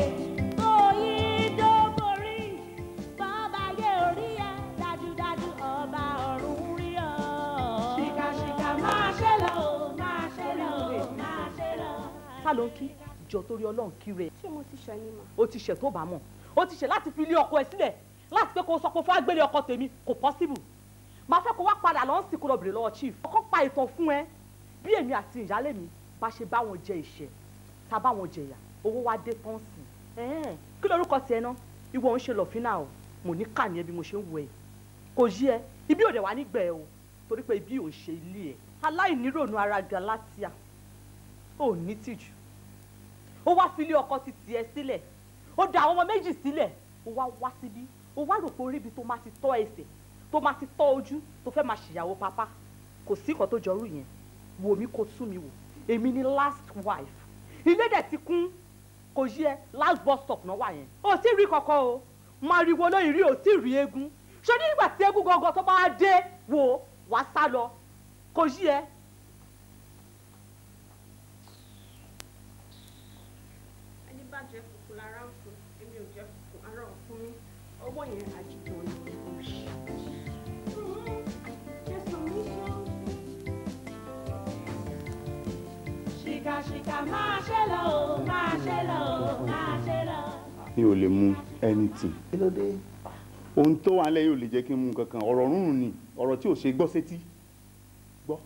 ká ló ń kí jọ torí Ọlọ́run kí rẹ. ṣé mo ti ṣẹ̀ ni mà. o ti ṣẹ̀ tó bá mọ̀ o ti ṣẹ̀ láti fi ilé ọkọ ẹ sílẹ̀ láti pé kó sọ pé fún agbélé ọkọ tèmi kò possible máa fẹ́ kó wá padà lọ sí kó lọ bèrè lọ́wọ́ chief kó pa ìtàn fún ẹ bí èmi àti ìyálé mi bá ṣe bá wọn jẹ ìṣẹ́ tá bá wọn jẹyà owó wá dé tán sí kí lorúkọ tiẹ̀ náà ìwọ ń ṣe lọ́fínà o mo ní kà ní ẹ bí mo ṣe ń wọ ẹ kò yí ẹ ibi òde wà nígbẹ o torí pé ibi ò ṣe ilé ẹ aláìníròònú ara Galatia ò ní tìjú ó wá filé ọkọ ti tiẹ̀ sílẹ̀ ó da àwọn ọmọ méjì sílẹ̀ ó wá síbí ó wá rò pé orí ibi tó máa ti tọ́ ẹsẹ̀ tó máa ti tọ́ ojú tó fẹ́ máa ṣìyàwó pápá kò sí nǹkan tó jọrú yẹn wò mí kó tú mi wò èmi ni last wife ilé dẹ̀ ti kún kò yí ẹ last bus stop náà wà yẹn ó sì rí kankan o màrìwò lóyìn rí ò sì rí eégún ṣé nígbà tí eégún gangan tó bá dé wò wá sá lọ kò yí ẹ. ẹni bá jẹ kùkù lára ń fún èmi ò jẹ kùkù ara ò fún mi ọwọ́ yẹn àjùjọ ni. ṣìkàṣìkà máa ṣe lọ máa ṣe lọ máa ṣe lọ. mi ò lè mu anything. kí ló dé. ohun tó wà lẹ́yìn ò lè jẹ́ kí n mu kankan ọ̀rọ̀ rúrùn ni ọ̀rọ̀ tí ò ṣe gbọ́ sétí gbọ́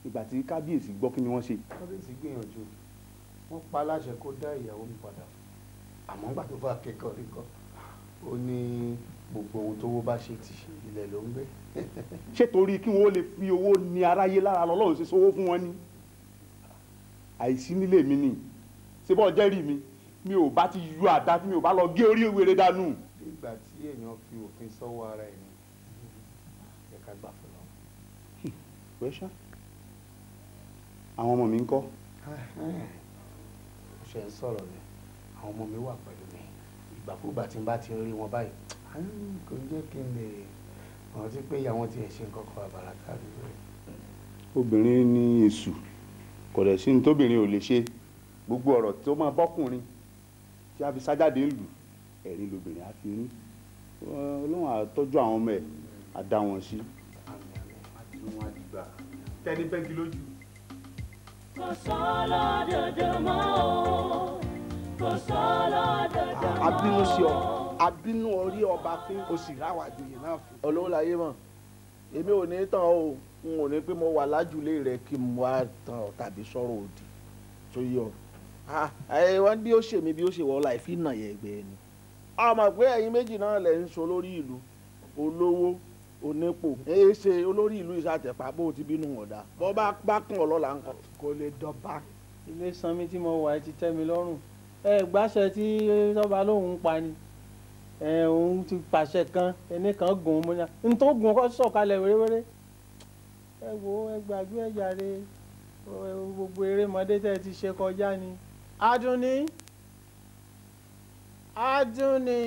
ìgbà tí kábíyèsí gbọ́ kí ni wọ́n ṣe. kábíyèsí gbìyànjú wọ́n pa láṣẹ kó dá ìyàwó mi padà àmọ́ nígbà tó bá kẹ́kọ̀ọ́ rí kan ó ní gbogbo ohun tówó bá ṣe ti ilẹ̀ ló ń gbé. ṣé torí kí wọ́n lè fi owó ní aráyé lára lọ́lọ́run ṣe sówó fún wọn ni àìsí nílé mi ni ṣé bọ́ọ̀ jẹ́rìí mi ò bá ti yọ àdá tí mi ò bá lọ gé orí wèrè dànù. nígbà tí èèyàn fi òfin sọ́wọ́ ara ẹ̀ ní ẹ̀ka gbà fún lọ. wẹ́ṣà àwọn ọmọ mi ń kọ́. ṣe ń sọ̀rọ̀ rẹ̀ àwọn ọmọ mi wà pẹ̀lú mi ìgbàkúgbà tí n bá ti rí wọn báyìí kò ń jẹ́ kí n lè rántí pé ìyàwó ti ẹ̀ ṣe nǹkan kan àbàrà kárí rẹ̀. obìnrin ní èṣù kò dẹ̀ sí ní tóbìnrin ò lè ṣe gbogbo ọ̀rọ̀ tó máa bọ́kùnrin tí a fi sájáde ń lù ẹ̀rín lobìnrin á fi rí ọlọ́run àtọ́jú àwọn ọmọ ẹ̀ á dá wọn sí. tẹ́ni bẹ́ẹ̀gì lójú. kò sọ́lọ́ dòdò mọ́ o kò sọ́lọ́ dòdò mọ́ o. abínú sí ọ abínú orí ọba fún o sì ráwà àjòyè náà fún. olówó láyé mọ̀ èmi ò ní tán o n ò ní pé mo wà lájúlé rẹ kí n wá tán ọ tàbí sọ̀rọ̀ òdì tó yọ wọ́n bí ó ṣèmi bí ó ṣe wọ́ láì fi nà yẹ ẹgbẹ́ ni ọmọ pé ẹ̀yin méjì náà lẹ̀ ń so lórí ìlú olówó onípò èyí ṣe olórí ìlú ìṣàtẹ̀pá bó ti bínú ọ̀dà bọ́ bá kún ọlọ́lá ńkọ́ kò lè dọ́ba. ilé sanmi tí mo wà ti tẹ́ mi lọ́rùn gbàṣẹ tí tọ́ba lóun ń pa ni òun ti pàṣẹ kan ẹni kan gùn mo ní n tó gùn kọ́ sọ̀kalẹ̀ wéréwéré ẹ wo ẹ gbàgbé ẹ jàre gbogbo erémọdé tẹ́ ti ṣe kọjá ni. Adúnní Adúnní.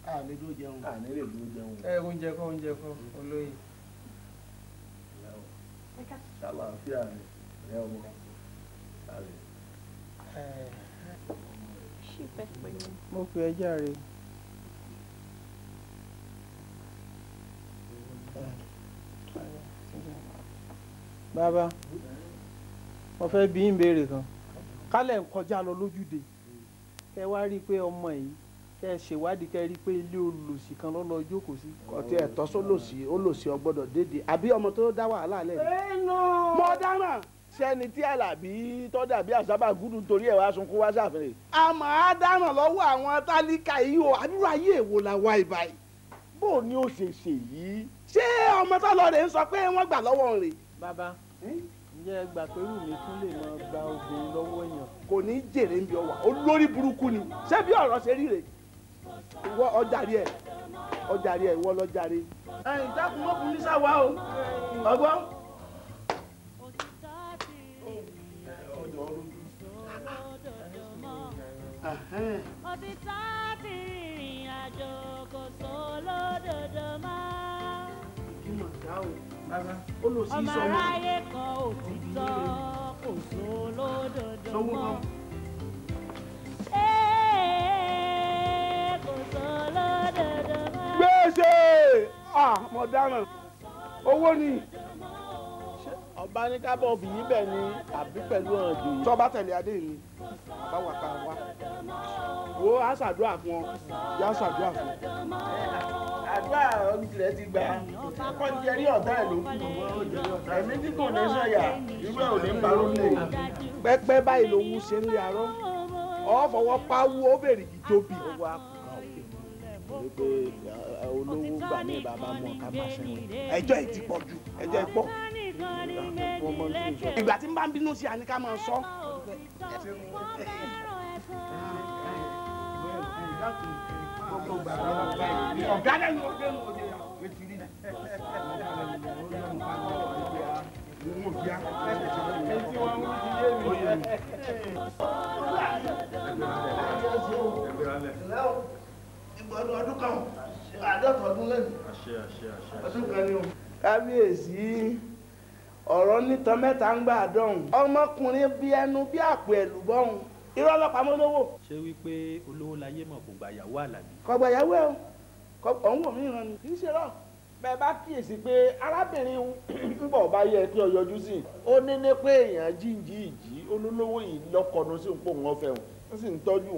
àní ló jẹun àní lè ló jẹun. oúnjẹ kan olóyè. ṣàlàáfíà ni ẹ ọmọ ṣì fẹ́ pè mí. mo fi ẹ jàre. bàbá mo fẹ́ bi yín béèrè kan kálẹ̀ ń kọjá lọ lójúde kẹ wá rí i pé ọmọ yìí kẹ ṣèwádìí kẹ rí i pé ilé olòṣì kan ló lọ jókòó sí. ọtí ẹ̀tọ́ sólòsì olòṣì ọgbọ́dọ̀ dédé àbí ọmọ tó dá wàhálà lẹ. mo dáràn sẹ́ni tí Àlàbí tó dàbí àsábà gúdù torí ẹ̀ wá sunkún wá ṣàfihàn. a máa dáràn lọ́wọ́ àwọn tálíkà yìí o àdúrà ayé èwo la wá ìbáyìí bó ni ó ṣe ṣe yìí ṣé ọmọ tó lọ rè ń sọ pé wọ́n gbà lọ́wọ́ rẹ̀. bàbá ǹjẹ́ ẹ gbà pé rúmi tún lè máa gba obìnrin lọ́wọ́ èèyàn. kò ní í jèrè ń bí ọwà olórí burúkú ni ṣé bí ọ̀rọ̀ ṣe rí rè ìwọ ọjàre ẹ ìwọ lọ́jàre. ẹ̀yin dákun mọ́ fún nísà wa o ọgbọ́n. òtítọ́ ti rìnrìn àjò kò sólódodo mọ́. ọmọ aráyé kan òtítọ́ kò sólódodo mọ́. kò sólódodo mọ́. gbèsè mo dáràn owó ni. ọba ní kábọ̀ bìyí bẹ̀ ni àbí pẹ̀lú ọ̀ràn jòyè. tọ́ba tẹ̀lé adé ni àbáwá ká wá wo a ṣàdúrà fún ọ yà ṣàdúrà fún ọ. àdúrà rẹ̀ ti gbà kọ́ jẹ́rí ọ̀tá ẹ̀ ló kù ẹ̀mí tí kò ní sọ̀yà irú ẹ̀ ò ní parọ́ lè. pẹ́pẹ́ báyìí ló wú ṣe ń lé arọ́ ọ fọwọ́ pawú ó bèrè kí tóbi owó àkùkọ òkè pé olówó gbà ní bàbá mọ̀ ká má ṣẹ́wọ̀n ẹjọ́ ẹ̀ ti pọ̀ jù ẹjọ́ ẹ̀ pọ̀ ìgbà tí n bá ń bínú sí àní ká máa sọ. ọ̀gá lẹ́nu ọ̀gbẹ́ nu òde àwòrán rí. ìgbọ̀dọ̀ ọdún kan àádọ́ta ọdún lẹ́nu ọdún kan ni o. kábíyèsí ọ̀rọ̀ nítan mẹ́ta ń gbà dọ̀hún ọmọkùnrin bí ẹnu bí àpò ẹ̀lùbọ́hún irọ́ ọlọ́pàá mọ́ lówó. ṣé wípé olówó láyé mọ̀ kò gbàyàwó Àlàbí. kò gbàyàwó ẹ̀ o ọ̀hún wò mí ràn ní. kì í ṣe rọ bẹ́ẹ̀ bá kíyèsí pé arábìnrin ń bọ̀ bá yẹ kí ọ yọjú sí i ó ní ní pé èèyàn jíǹjì ìjì olólówó yìí lọ́kọ̀ọ́nù sí òun pò wọ́n fẹ́ wọn ó sì ń tọ́jú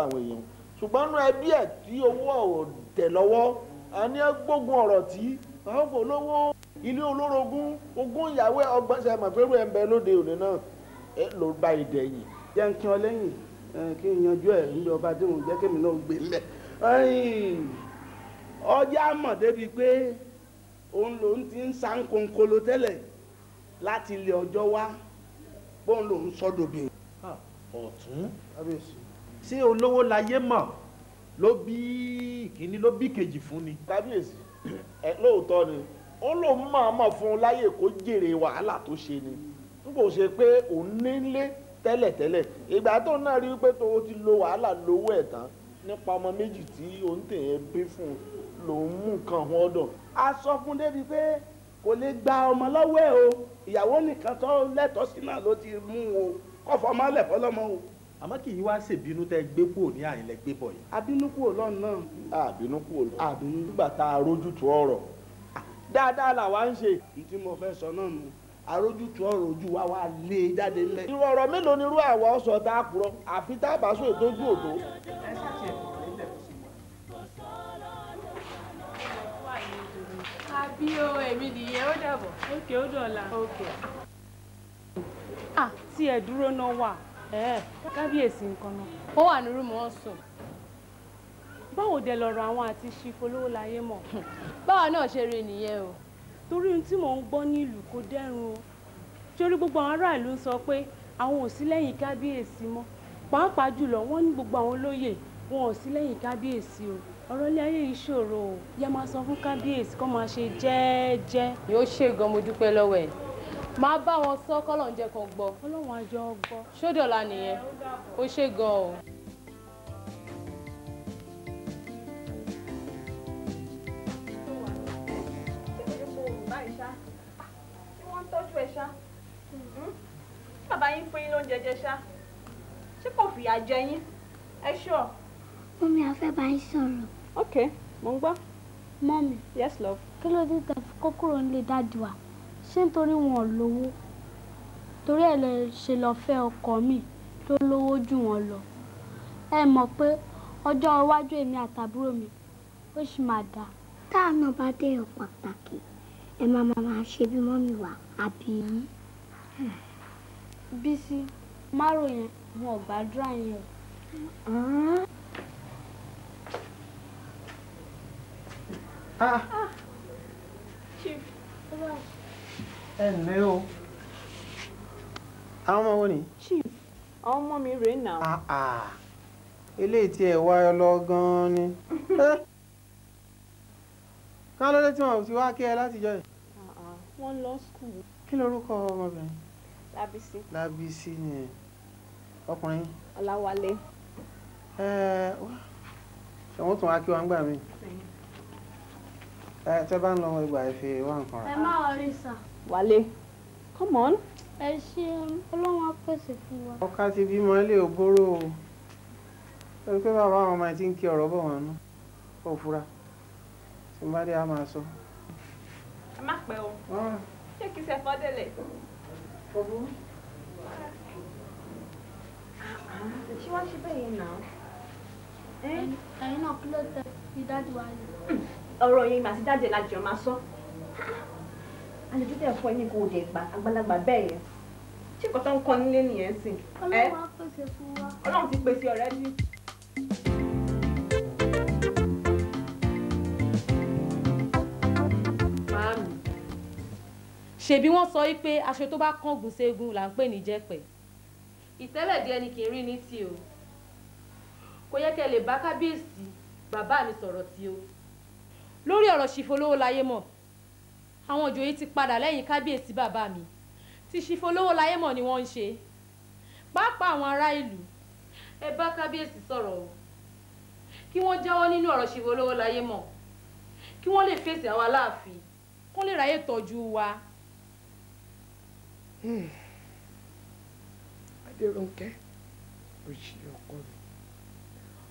àwọn èèyàn ṣùgbọ́n nú ẹbí ẹ̀ tí owó ọ̀rọ̀ tẹ̀ lọ́wọ́ àní gbógun ọ̀rọ̀ tí àwọn kò lówó ilé olórogún ogún ìyàwó ọgbọ́nsẹ̀ mọ̀pẹ́rù ẹ̀ ń bẹ lóde òní náà ló bá ìdẹ̀yìn. jẹ́ ń kí ọ lẹ́yìn kí n yanjú ẹ̀ níbi ọba tí mo jẹ́ kémi náà gbé lẹ̀. ọjà mọ̀ débi pé òun lòun ti ń san kòńkòló tẹ́lẹ̀ láti ilé ọjọ́ wá bóun lòun sọ́dọ̀bìn. ọ̀tún ṣé olówó láyé mọ̀ ló bí ìkíní ló bí kejì fún ni. kábíyèsí lóòótọ́ ni ó lòun máa mọ̀ fún un láyè kó jèrè wàhálà tó ṣe ni n kò ṣe pé òun nílé tẹ́lẹ̀tẹ́lẹ̀ ìgbà tó náà rí pé tó ti lo wàhálà lówó ẹ̀ tán nípa ọmọ méjì tí òun tèèyàn bí fún un lòun mú nǹkan wọn ọ̀dọ̀. a sọ fún débi pé kò lè gba ọmọ lọ́wọ́ ẹ̀ o ìyàwó nìkan tó lẹ́tọ̀ọ́ sí náà ló ti mú o kọ́fọ́ ọmọ lẹ̀ fọlọ́mọ o. àmọ́ kì í wá ṣèbínú tẹ́ gbé kúrò ní àyìn lẹ gbé bọ̀ yìí. àbínú kúrò lọ́nà náà. àbínú kúrò àbínú nígbà tá a rójútu ọ̀rọ̀ dáadáa làwa ń ṣe. ìdí mo fẹ́ sọ náà nù àrójútu ọ̀rọ̀ ojú wa wá lé e jáde ńlẹ̀. irú ọ̀rọ̀ mélòó ni irú àwa ọ̀sọ̀ tá a kúrọ̀ àfi tá a bá sọ ètò ojú òtó. àbí o èmi nìyẹn ó dàbọ̀. òkè ó dọ̀la. òkè. tí ẹ dúró náà wà kábíyèsí nǹkan náà. ó wà ní rúùmù wọn sùn. báwo dẹ lọ̀rọ̀ àwọn àti Chief Olówóláyé mọ̀. báwa náà ṣe rí nìyẹn o. torí ohun tí mò ń gbọ́ nílùú kò dẹ́rùn o torí gbogbo àwọn aráàlú ń sọ pé àwọn ò sí lẹ́yìn kábíyèsí mọ́ pàápàá jùlọ wọ́n ní gbogbo àwọn olóyè wọn ò sí lẹ́yìn kábíyèsí o ọ̀rọ̀ ilé ayé yìí ṣòro o yá máa sọ fún kábíyèsí kó máa ṣe jẹ́ẹ́jẹ́. yóò ṣe gan mo dúpẹ́ lọ́wọ́ ẹ̀ máa bá wọn sọ kọ́lọ̀ ń jẹ́ kan gbọ́. ọlọ́run àjọ gbọ́. ṣódọ̀la nìyẹn ó ṣe gan o. tọ́jú ẹ ṣá bàbá yín fún yín lóúnjẹ jẹ ṣá ṣé kò fìyà jẹ yín ẹ ṣọ. mọ́mí a fẹ́ bá yín sọ̀rọ̀. ok mo ń gbọ́. mọ́mí. yes love. kí ló dé tẹ́ fi kó kúrò nílé dáàdì wa ṣé nítorí wọn ò lówó torí ẹ̀ lè ṣe lọ fẹ́ ọkọ mi tó lówó jù wọ́n lọ ẹ mọ̀ pé ọjọ́ iwájú èmi àtàbúrò mi ó sì máa dáa. táà náà bá dé ọ̀ pàtàkì ẹ máa ṣe bí mọ́mí wa àbí. Bísí márùn yẹn wọn ò gbàdúrà yẹn o. Chief ẹ ǹlẹ́ o àwọn ọmọ wo ni. Chief àwọn ọmọ mi rèé náà. eléyìí tí ẹ wá lọ gan-an ni ká ló dé tí wọn ò ti wá kí ẹ látijọ́ yìí. wọ́n lọ skul. kí lorúkọ ọmọbìnrin. Lábísí. Lábísí ni ọkùnrin. Ọláwálé. ṣé wọ́n tún wá kí wọ́n gbà mí. tẹ́ bá ń lọ ìgbà ìfẹ́ wà nǹkan rà. ẹ má wọrí sà. Wálé come on. ẹ ṣeun ọlọ́run á pèsè fún wa. ọkà ti bímọ ilé òbóró o pẹ̀lú pé bàbá àwọn ọmọ ẹ ti ń kí ọ̀rọ̀ bọ̀ wọn nú ó fura tí n bá dé á máa sọ. ẹ má pẹ́ o ṣé kìí ṣe fọ́dẹ̀lẹ̀. ṣé wọ́n ṣe bẹ́ẹ̀ yẹn náà. ẹ̀yin náà kí ló tẹ fi dájú wa lè. ọ̀rọ̀ yẹn màá ti dájẹ́ lájọ máa sọ. Àlejò tẹ̀ fún ẹni kò dé gbà àgbàlagbà bẹ́ẹ̀ yẹn. Ṣé kò tó ń kọ́ nílé nìyẹn sìn? Ọlọ́run á pèsè fún wa. Ọlọ́run ti pèsè ọ̀rẹ́ bí. Màámi, ṣebí wọ́n sọ wípé aṣọ tó bá kángun ségun là ń pè ní jẹ́pẹ̀. Ìtẹ́lẹ̀ díẹ̀ ni kì í rí ní tí o. Kò yẹ kẹ́ lè bá kábíyèsí bàbá mi sọ̀rọ̀ tí o. Lórí ọ̀rọ̀ Ṣìfolówó láyé mọ̀, àwọn ìjòyè ti padà lẹ́yìn kábíyèsí bàbá mi. Ti Ṣìfolówó láyé mọ̀ ni wọ́n ń ṣe. Pàápàá àwọn ará ìlú, ẹ bá kábíyèsí sọ̀rọ̀ o. Kí wọ́n jáwọ́ nínú ọ̀rọ̀ Ṣìfolówó láyé mọ̀. Kí wọ́n lè fèsì àwa láàfin. Kó lè ráyè tọ́jú wa. Adérónkẹ́, òṣì ọkọ mi,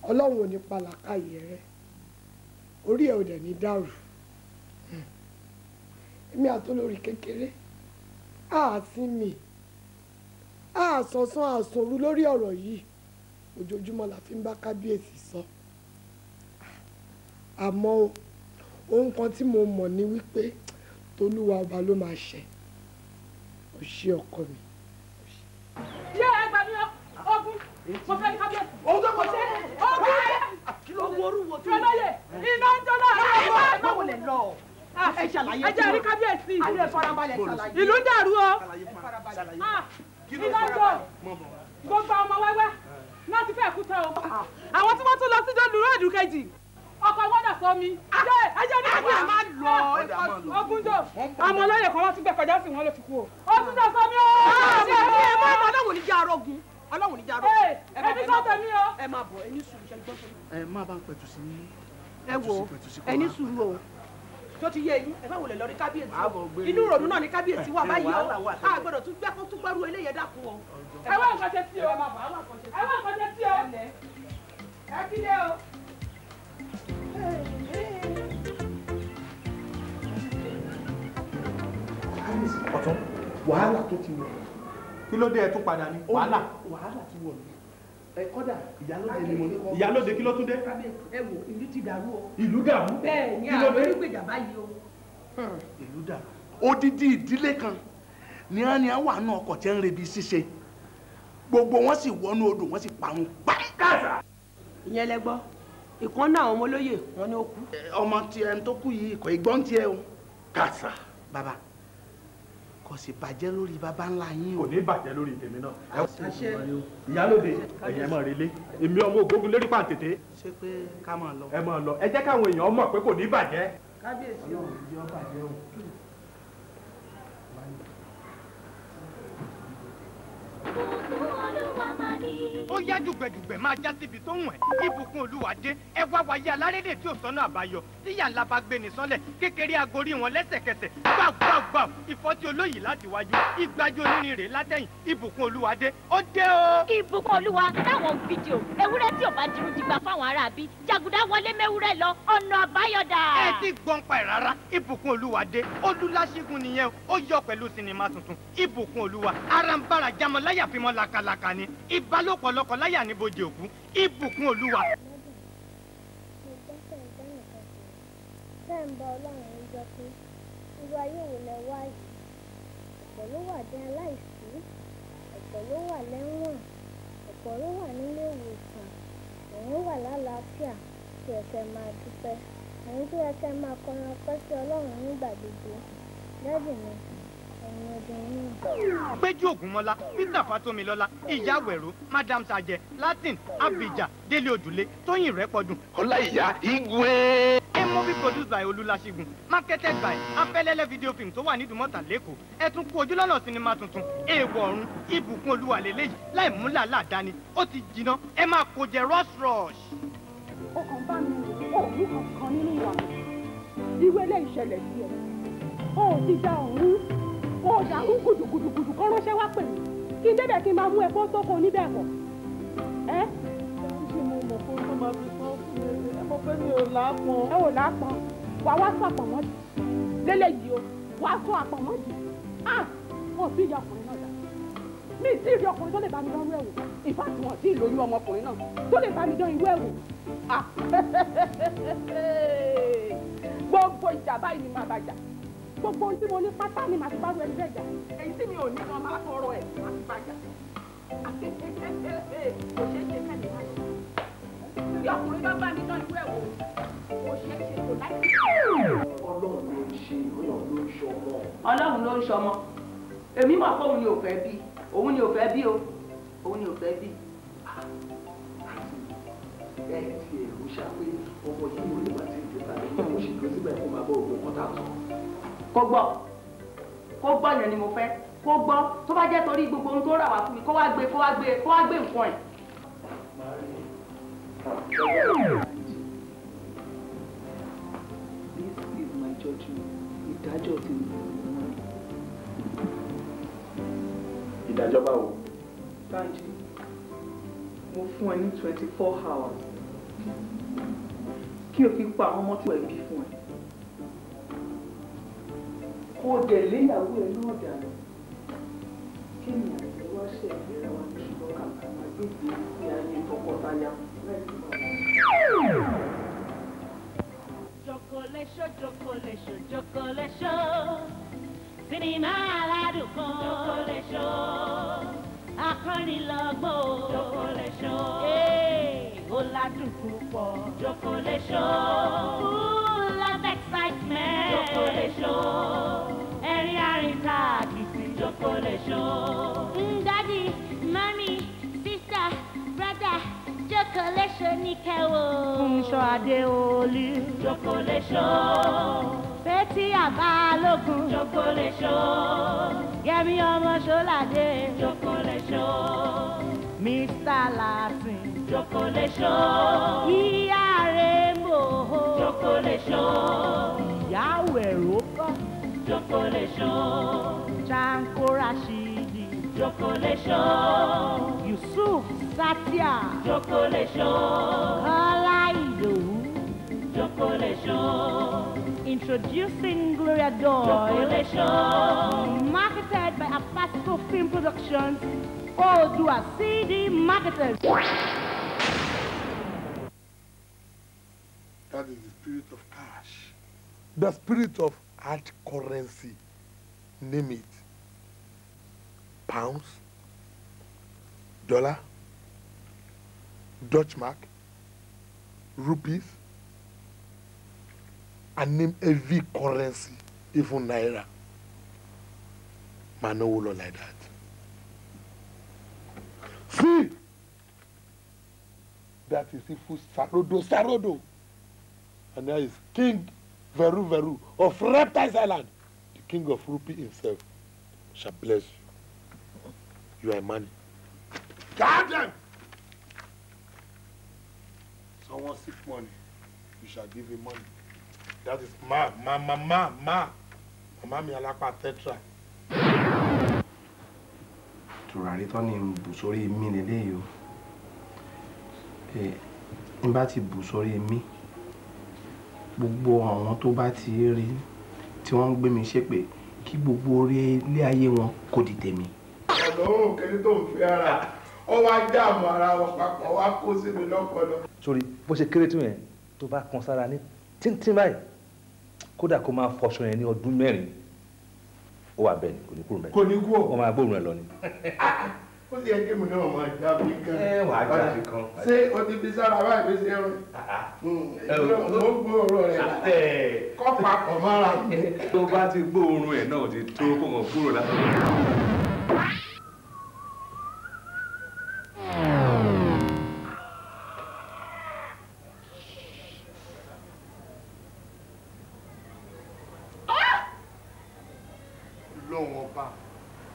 Ọlọ́run ò ní palàkàyè rẹ, orí ẹ̀ ò dẹ̀ ní dàrú. Èmi àtolórí kékeré àásìmì àásọ̀sán àsòrú lórí ọ̀rọ̀ yìí ojoojúmọ́ la fi ń bá kábíyèsí sọ. Àmọ́ ohun kan tí mo mọ̀ ni wípé tolúwa ọba ló máa ṣẹ. Òṣì ọkọ mi. Yé ẹgbà mi ogun, mo fẹ́ ní kábíyèsí. Ogun tó kọ̀ sí. Ogun rẹ̀. Kí ló wọrú wo tí? Fọlọ́yè, iná ń jọ náà. Ẹ má wọlé lọ. Ẹ ṣàlàyé. Ẹ jẹ́ rí kábíyèsí. Ayé farabalẹ̀ ṣàlàyé. Ìlú ń dàrú o. Iná ń jọ. Gbogbo ọmọ wẹ́wẹ́ láti fẹ́ kú tán o. Àwọn tí wọ́n tún lọ sí Jọ́dúró Èdùkejì. Ọkọ̀ wọ́dà sọ mi. Ẹ jẹ́ ní kábíyèsí. Má lọ. Ogunjọ. Ọmọ ọlọ́yẹ̀ kan wọ́n tún gbẹ kọjá sí wọn ló fi kú o. Ogunjọ sọ mi o. Ẹ má bọ̀ Ọlọ́run ní jẹ́ arógun. Ọlọ́run ní jẹ́ arógun. Ẹbí sọ tẹ̀mí o. Ẹ má bọ̀ ẹni sùúrù ṣe gbọ́ sọ́mi. Ẹ má bá ń pẹ̀tù sí ní. Ẹ wo ẹni sùúrù o. Tó ti yé yín ẹ bá wọlé lọ rí kábíyèsí o. Inú ìrònú náà ní kábíyèsí wà báyìí o. A gbọ́dọ̀ tún gbẹ́ kó tún gbẹ́rú eléyẹ dákun o. Ẹ wá nǹkan ṣe sí o. Ẹ wá nǹkan ṣe sí o. Ẹ kílé o. Ọ̀tún. Wàhálà tó ti wọ̀. Kí ló dé ẹ tún padà ní? Wàhálà. Wàhálà ti wọ̀ ní. Ẹ kọ́dà ìyálóde ni mo ní kọ́. Ìyálóde kí ló tún dé? Ẹ wo ìlú ti dàrú o. Ìlú dàrú? Bẹ́ẹ̀ ni Kí ló àwọn dé? onígbèjà báyìí o. Ìlú dàrú. Odidi ìdílé kan ni wọ́n ní àwọn àna ọkọ̀ tí ń rebi ṣíṣe. Gbogbo wọn sì wọnú odò wọn sì parun pàǹkàṣà. Ìyẹn lẹ gbọ́. Ìkan náà àwọn ọmọ olóyè wọn ni ó kú. Ọmọ tí ẹni tó kú yìí kò ìgbọ́n tiẹ̀ o. Kàṣà. Bàbá kò sì bàjẹ́ lórí bàbá ńlá yín o. Kò ní bàjẹ́ lórí tèmi náà. Àṣẹ. Ìyálóde ẹ̀yin ẹ máa relé. Èmi ọmọ ògógun lérí pàǹtètè. Ṣé pé ká máa lọ? Ẹ máa lọ. Ẹ jẹ́ káwọn èèyàn mọ̀ pé kò ní bàjẹ́. Kábíyèsí o. Ìjọ bàjẹ́ o. Ó yá dùgbẹ̀dùgbẹ̀ máa já síbi tó wọ̀n ẹ́ ìbùkún olúwa dé ẹ wá wáyé alárédè tí ò sọ́nà àbáyọ tí ìyá ńlá bá gbé ní sọ́lẹ̀ kékeré agorí wọn lẹ́sẹ̀kẹsẹ̀ gbàgbàgbà ìfọ́tí olóyè láti wájú ìgbájú onírin rè látẹ̀yìn ìbùkún olúwa dé ó dé o. ìbùkún olúwa táwọn fídíò ewúrẹ́ tí ò bá dirun ti gbà fáwọn aráabí jàgùdá wọlé mẹ́wúrẹ́ lọ ọ̀nà àbáyọ̀dà. ẹ ti gbọ́n pa ẹ̀ rárá ìbùkún olúwa dé olúláṣẹ́gun nìyẹn ó yọ pẹ̀lú sinimá tuntun ìbùkún olúwa arambara jamọláyà fímọ́ lakalaka ni ìbálòpọ̀ lọ́kọláya ní bojì òkú ìbùkún olúwa. bẹ́ẹ̀ ń bá ọlọ́run ń jọ pé irú ayé wo lẹ wá yìí ọ̀pọ̀ ló wà dé aláìsí ọ̀pọ̀ ló wà lẹ́wọ̀n ọ̀pọ̀ ló wà nílé ìwòsàn òun wà lálàáfíà tí ẹ̀kẹ́ máa dúpẹ́ òun tí ẹ̀kẹ́ máa kọrin ọpẹ́ sí ọlọ́run nígbà gbogbo lẹ́bùn mi ẹ̀yin ọdún náà. péjú ògúnmọ́lá peter fatomilọ́lá ìyá wẹ̀rọ madam sajẹ latin abidjan délé òdùlé tóyìn rẹ́pọ̀dùn. ọláìyá igwe. a movie produced by olúláṣẹ́gun marketed by afẹ́lẹ́lẹ́ video film tó wà ní Ìdúmọ̀tà lẹ́kọ̀ọ́ ẹ tún kú ojúlọ́nà sinimá tuntun èèwọ̀ ọ̀run ìbùkún olúwa lélẹ́yìí láì mú làálàá dání ó ti jiná ẹ máa kó jẹ rush. ó kàn bá mi rò ó ní kankan nínú ìwà mi irú eléyìí ṣẹlẹ̀ sí ẹ ó ti da òun ó dàrú gùdùgùdùgùdù kọ́ ránṣẹ́ wá pè mí kí n débẹ̀ kí n máa mú ẹ̀kọ́ tó kọ níbẹ̀ kọ̀ ẹ́. ṣé mo mọ̀ pé ó máa fi sán fún mi ẹ mọ̀ pé mi ò lápọn. ẹ ò lápọn wà wá sọ àpọ̀mọ́ jù lélẹ́yìí o wà á sọ àpọ̀mọ́ jù á wọn ò sí ìyá ọkùnrin náà dà mi ì tí ì rí ọkùnrin tó lè bá mi dán irú ẹ̀ wò ìfà tí wọ́n ti lóyún ọmọkùnrin náà tó lè bá mi dán irú ẹ̀ wò. Gbogbo ìjà báyìí ni màá bá jà gbogbo ohun tí mo ní pátá ni màá ti bá rú ẹni bẹ́ẹ̀ jà èyí tí mi ò ní kan máa tọrọ ẹ̀ màá ti bá jà. Kò ṣeé ṣe kẹ́mi wá ṣe. Bí ọkùnrin bá bá mi dán irú ẹ̀ wò kò ṣeé ṣe kò láì. Ọlọ́run ló ń ṣe Ọlọ́run ló ń ṣọmọ. Ọlọ́run ló ń ṣọmọ èmi mọ̀ pé òun ni ò fẹ́ bí òun ni ò fẹ́ bí o òun ni ò fẹ́ bí. Ẹ ti ẹ̀rù ṣàpé ọmọ yìí ó lè wá sí ìjọba rẹ̀ kó sì lọ síbẹ̀ kó máa bọ́ ògùn kọ́tà sọ. Kó gbọ́ yẹn ni mo fẹ́ kó gbọ́ tó bá jẹ́ torí gbogbo ohun tó rà wá fún mi kó wá gbé nǹkan ẹ̀. This is my judgment. Ìdájọ́ ti mi. Ìdájọ́ báwo? Bánjí, mo fún ẹ ní 24 hours kí o fi pa àwọn ọmọ tí wọ́n bí fún ẹ. Kó o dẹ̀ léyàwó ẹ náà dànù. Kí ni àìsàn wá ṣe ìlera wa ní ṣùgbọ́n kàkà máa gbé ìgbésí ayé tọkọtaya? Chocolate, sinimá aládùn kan. Chocolate, akọ́nilọ́gbọ́n. Chocolate, ó ládùn púpọ̀. Chocolate, full of excitement. Chocolate, ẹ̀rín àríntàkìtì. Chocolate, daddy, mommy, sister, brother. Chocolate ní kẹwò. Fúnṣọ́ Adéolú. Chocolate. Betty Abalogun. Chocolate. Yẹmi ọmọ Ṣọ́ládé. Chocolate. Mr. Latin. Chocolate. Ìyá Rainbow. Chocolate. Ìyàwó ẹ̀rọ kọ́. Chocolate. Chanko Rashidi. Chocolate. Yusuf Satya. Chocolate. Kọ́lá Ìdòwú. Chocolate. Introducing Gloria Doyle. Chocolate. Marketed by Apasco Film Productions. Odua CD Marketers. That is the spirit of cash. The spirit of hard currency. Name it. Pounds, dollar, Dutch mark, rupees, and name every currency, even naira. Man, no will like that. See, that is Ifu Sarodo. And there is King Veru of Reptiles Island, the king of rupee himself, shall bless you. You are money. Guard them! Someone seek money, you shall give him money. That is ma. Mama mi alapa tetra. Tùràrí tó ní bù sórí mi lélẹ́yìí o. N bá ti bù sórí mi, gbogbo àwọn tó bá ti rí tí wọ́n ń gbé mi ṣépè kí gbogbo orí ilé ayé wọn kò di tèmi. Ọlọ́run kẹ́ni tó ń fi ara ọ wá dààmú ara wọn papọ̀ wá kó sí mi lọ́pọlọ. Sórí bó ṣe kéré tó yẹn tó bá kan sára ní tíntín báyìí kódà kó máa fọṣọ yẹn ní ọdún 4 ó wà bẹ́ẹ̀ ni kò ní kúrò mẹ́rin. Kò ní kú ọ̀. Wọ́n máa gbóòórùn ẹ̀ lọ ni. Ó sì yẹ kí mi náà máa jábí kan. Wàá jábí kan. Ṣé o ti fi sára báyìí fi ṣe rìn? Mo gbóòórùn rẹ̀ là. Kọ́ papọ̀ mọ́ra. Tó bá ti gbóòórùn ẹ̀ náà ti tó kó mọ̀ kúrò látọ̀.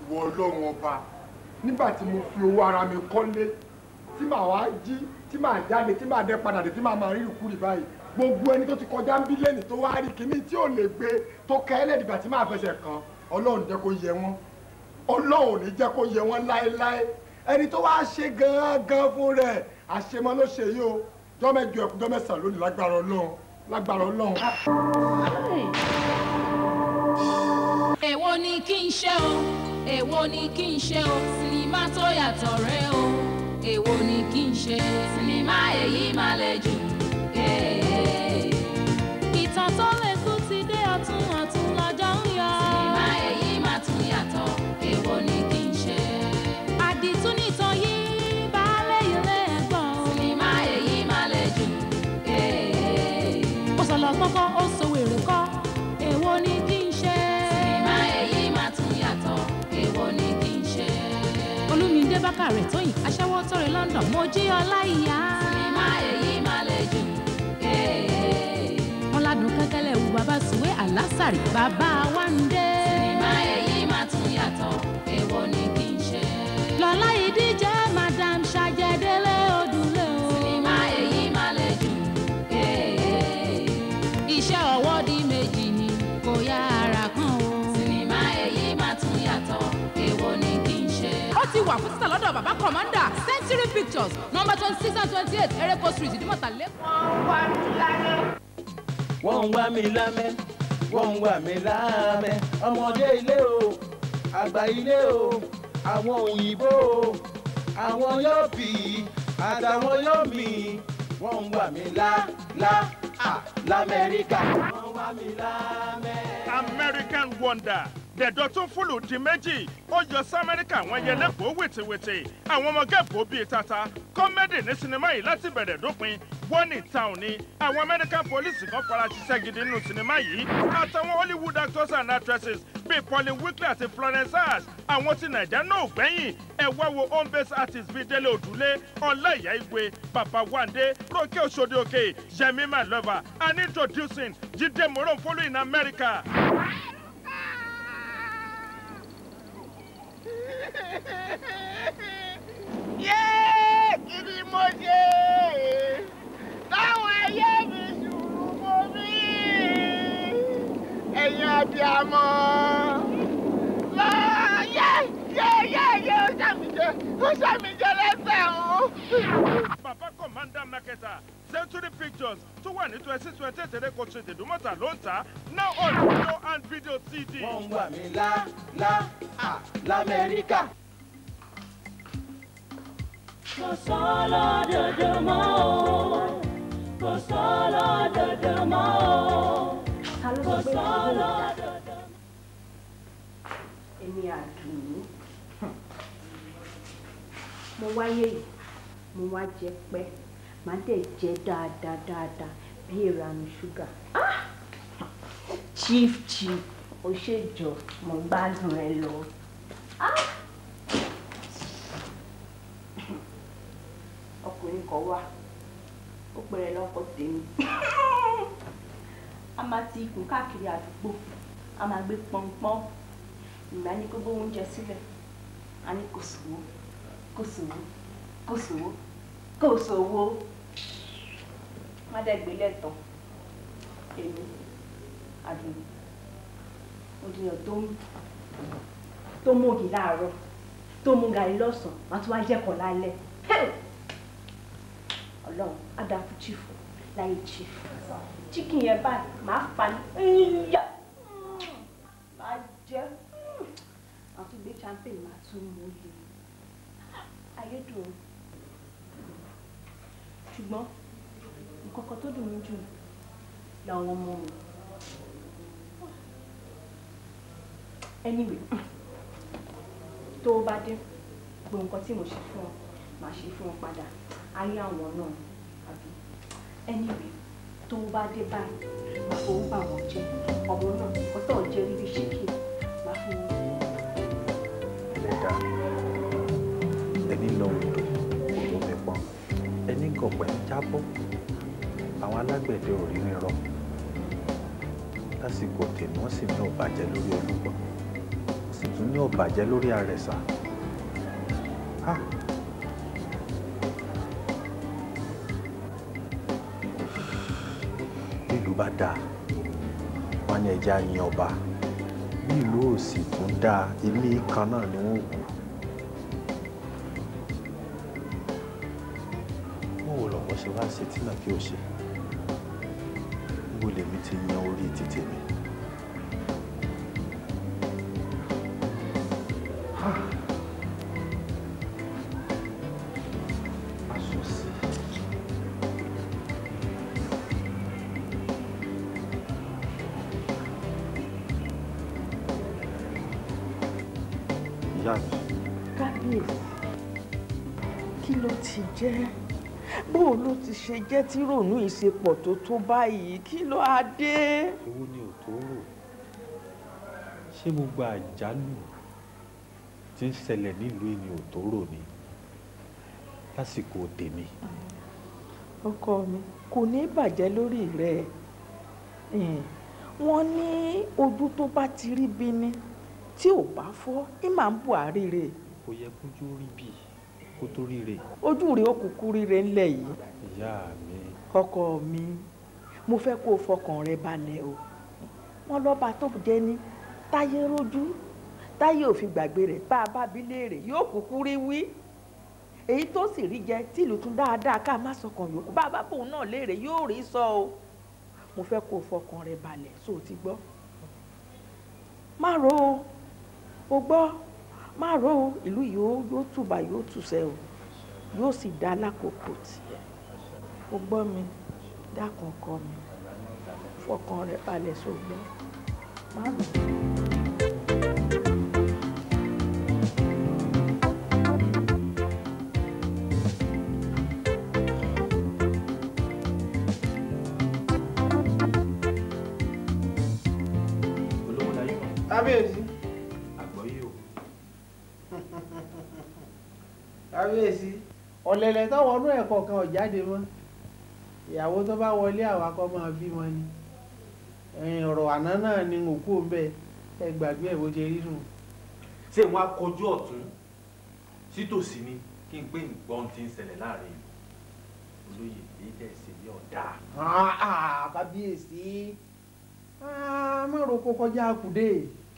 Ọlọ́run ọba nígbà tí mo fi owó ara mi kọ́lé tí màá wá jí tí màá jáde tí màá dé padà dé tí màá máa rí ìkúrì báyìí gbogbo ẹni tó ti kọjá ń bí lẹ́nì tó wá rí kíní tí ò lè gbé tó kẹ́ ẹlẹ́dìgbà tí màá fẹsẹ̀ kan Ọlọ́run jẹ́ kó yẹ wọ́n Ọlọ́run ní jẹ́ kó yẹ wọ́n láéláé ẹni tó wá ṣe gangan fún rẹ̀ àṣemọ́ ló ṣe yìí o jọ́mẹ́jọ ẹ̀kú jọ́mẹ́sàn lónìí lágbára Ọlọ́run. Èwo ni kí n ṣe o èwo ni kí n ṣe o sinimá tó yàtọ̀ rẹ o èwo ni kí n ṣe sinimá èyí máa le jù. Ìtàn tó lè kú ti dé ọ̀tún ọ̀tún lọ́jọ́ ń yọ. Sinimá èyí máa tún yàtọ̀ èwo ni kí n ṣe. Àdìtú nìtàn yìí baálé ilé ẹ̀gbọ́n. Sinimá èyí máa le jù. Ó sọ̀lọ̀ gbọ́ngàn ó so wèrè kọ́ èwo ni kí n ṣe. Sinimá èyí máa tún yàtọ̀ èwo ni kí n ṣe. Olúmídé Bákàrẹ̀ Tóyìn aṣẹ́wó tó rè London Mojí Ọláìyá. Sinimá èyí máa le jù. Wọ́n ládùn kẹ́kẹ́lẹ́ wù bàbá Sùwé Àlásàrì bàbá Wándé. Sinimá èyí máa tún yàtọ̀ èwo ni kí n ṣe. Lọ́lá Ìdíje Madam Ṣàjẹdélé Odùlé o. Sinimá èyí máa le jù. Iṣẹ́ ọwọ́ di méjì ni kò yá ara kan o. Sinimá èyí máa tún yàtọ̀ èwo ni kí n ṣe. Ó ti wà fún títà lọ́dọ̀ bàbá Commander Century Pictures number 26 and 28 Ereko Street Ìdúmọ̀tà Lẹ́kọ̀ọ́. Wọ́n ń wá mi lámẹ́ wọ́n ń wá mi lámẹ́ ọmọdé ilé o àgbà ilé o àwọn òyìnbó o àwọn yọ̀bì àtàwọn yọ̀mì wọ́n ń wá mi l'Amẹ́ríkà. Wọ́n ń wá mi lámẹ́. American Wonder dẹ̀dọ̀ tún fúlù di méjì ó yọ sí Amẹ́ríkà wọn yẹ lẹ́kọ̀ọ́ wìtìwìtì àwọn ọmọ gẹ́gbó bíi tata kọ́mẹ́dì ní sinimá yìí láti bẹ̀rẹ̀ dópin One in Town ni àwọn American police kan fara ṣiṣẹ́ gidi nínú sinimá yìí àtàwọn Hollywood actors and actresses bíi Pauline Weakley àti Florence Ash àwọn tí Nàìjíríà náà gbẹ̀yìn ẹ wá wo home based artists bíi Délé Òdùlé Ọláìyá Igwe Bàbá Wándé Rónkẹ́ Òṣòdìòkè Yẹmí My Lover and introducing Jídé Moronfolu in America. Yéé kí ni mo ṣe táwọn ẹyẹ mi ṣùrù mo rí ẹ̀yin abiyamọ lọ yé ó ṣàmìjẹ lẹ́sẹ̀ o. Bàbá Commander marketer Century Pictures tó wà ní 2628 Ereko Street Ìdúmọ̀tà ló ń tà now on video and video CD. Wọ́n ń wà mí l'Amẹ́ríkà. Kò sọ́lọ́ dòdò mọ́ o, kò sọ́lọ́ dòdò mọ́ o, kò sọ́lọ́ dòdò mọ́. Èmi Àdùnní, mo wáyé yìí, mo wá jẹ pẹ́, màá dẹ̀ jẹ dáadáa bí ìranu ṣúgà. Chief, ó ṣèjọ, mo gbádùn ẹ lọ. Ọkùnrin kan wá ó pẹ̀rẹ̀ lọ́kọ tèmi a máa ti ikùn káàkiri àdúgbò a máa gbé pọ́npọ́n ìgbà ní gbogbo oúnjẹ sílẹ̀ a ní kò sówó kò sówó kò sówó kò sówó má dẹ̀ gbé lẹ́tàn èmi Àdùnní òdìyàn tó mú ògì láàárọ̀ tó mú gàrí lọ́sàn-án má tún wá jẹ́kọ̀ọ́ lálẹ́. Ọlọ́run adáfú chief láyé chief chicken yẹn báyìí máa fa ní ìyá máa jẹ àwọn tó gbé champagne máa tún mú yìí ayédùn ṣùgbọ́n nǹkan kan tó dùn mí jù làwọn ọmọ mi anyway tó bá dé gbogbo nǹkan tí mo ṣe fún ọ máa ṣe fún ọ padà ayé àwọn náà àbí anyway tó bá dé báyìí máa fowó bá wọn jẹ ọmọ náà ọtọ jẹ rírí ṣèké máa fún wọn. ẹlẹ́dàá ẹni lọ́wọ́ tó òun mi pọ́n ẹni gọ̀pẹ̀ ń jábọ́ àwọn alágbẹ̀dẹ ò rí rírọ́ lásìkò tèmi wọ́n sì ní ọ̀bàjẹ́ lórí olúgbọ́n wọ́n sì tún ní ọ̀bàjẹ́ lórí àrẹ̀sà. Ìlú bá dáa wọ́n ní ẹja yin ọba bí ìlú ò sì tún dáa ilé kan náà ni wọ́n kú. wọ́n wò lọ́wọ́ ṣe wá ṣe tí náà kí o ṣe níbo lèmi ti yan orí títì mi. ìyá mi. kábíyèsí kí ló ti jẹ́ bó ló ti ṣe jẹ́ tí rònú ìṣepọ̀ tó báyìí kí ló á dé. èwo ni ò tó rò ṣé gbogbo àjálù tí ń ṣẹlẹ̀ nílùú yìí ni ò tó rò ni lásìkò tèmi. ọkọ mi kò ní bàjẹ́ lórí rẹ̀ wọ́n ní ojú tó bá ti rí bí ní tí ò bá fọ́ ní màá ń bù àríre. kò yẹ kójú rí bí kó tó ríre. ojú rẹ̀ ó kúkú ríre ńlẹ̀ yìí. ìyá mi. ọkọ mi mo fẹ́ kó o fọkàn rẹ balẹ̀ o wọ́n lọ́ba tó jẹ́ ní táyé rójú táyé ò fi gbàgbé rẹ̀ bá a bá bí léèrè yóò kúkú rí wí èyí tó sì rí jẹ tí ìlú tún dáadáa ká má sọkàn yòókù bá a bá bòun náà léèrè yóò rí sọ o mo fẹ́ kó o fọkàn rẹ balẹ̀ so o ti gbọ́ má ro o gbọ́ má ro o ìlú yóò tùbà yóò tùsẹ̀ o yóò sì dá lákòókò tiẹ̀ o gbọ́ mi dákun kọ mi fọkàn rẹ balẹ̀ so gbọ́ má ro o. kábíyèsí. àgbọ̀yé o. kábíyèsí. ọ̀lẹ̀lẹ̀ táwọn ọdún ẹ̀kọ́ kan ò jáde mọ́ ìyàwó tó bá wọlé àwakọ́ máa bímọ ni ọ̀rọ̀ àná náà ni òkú òǹbẹ ẹ gbàgbé ẹ̀ bó ṣe rí nù. ṣé wọn á kọjú ọ̀tún sítòsí ni kí n pé nǹkan ti ń ṣẹlẹ̀ láàrin olóyè èyí tẹ̀ ṣe ní ọ̀dà. kábíyèsí má roko kọjá kùdé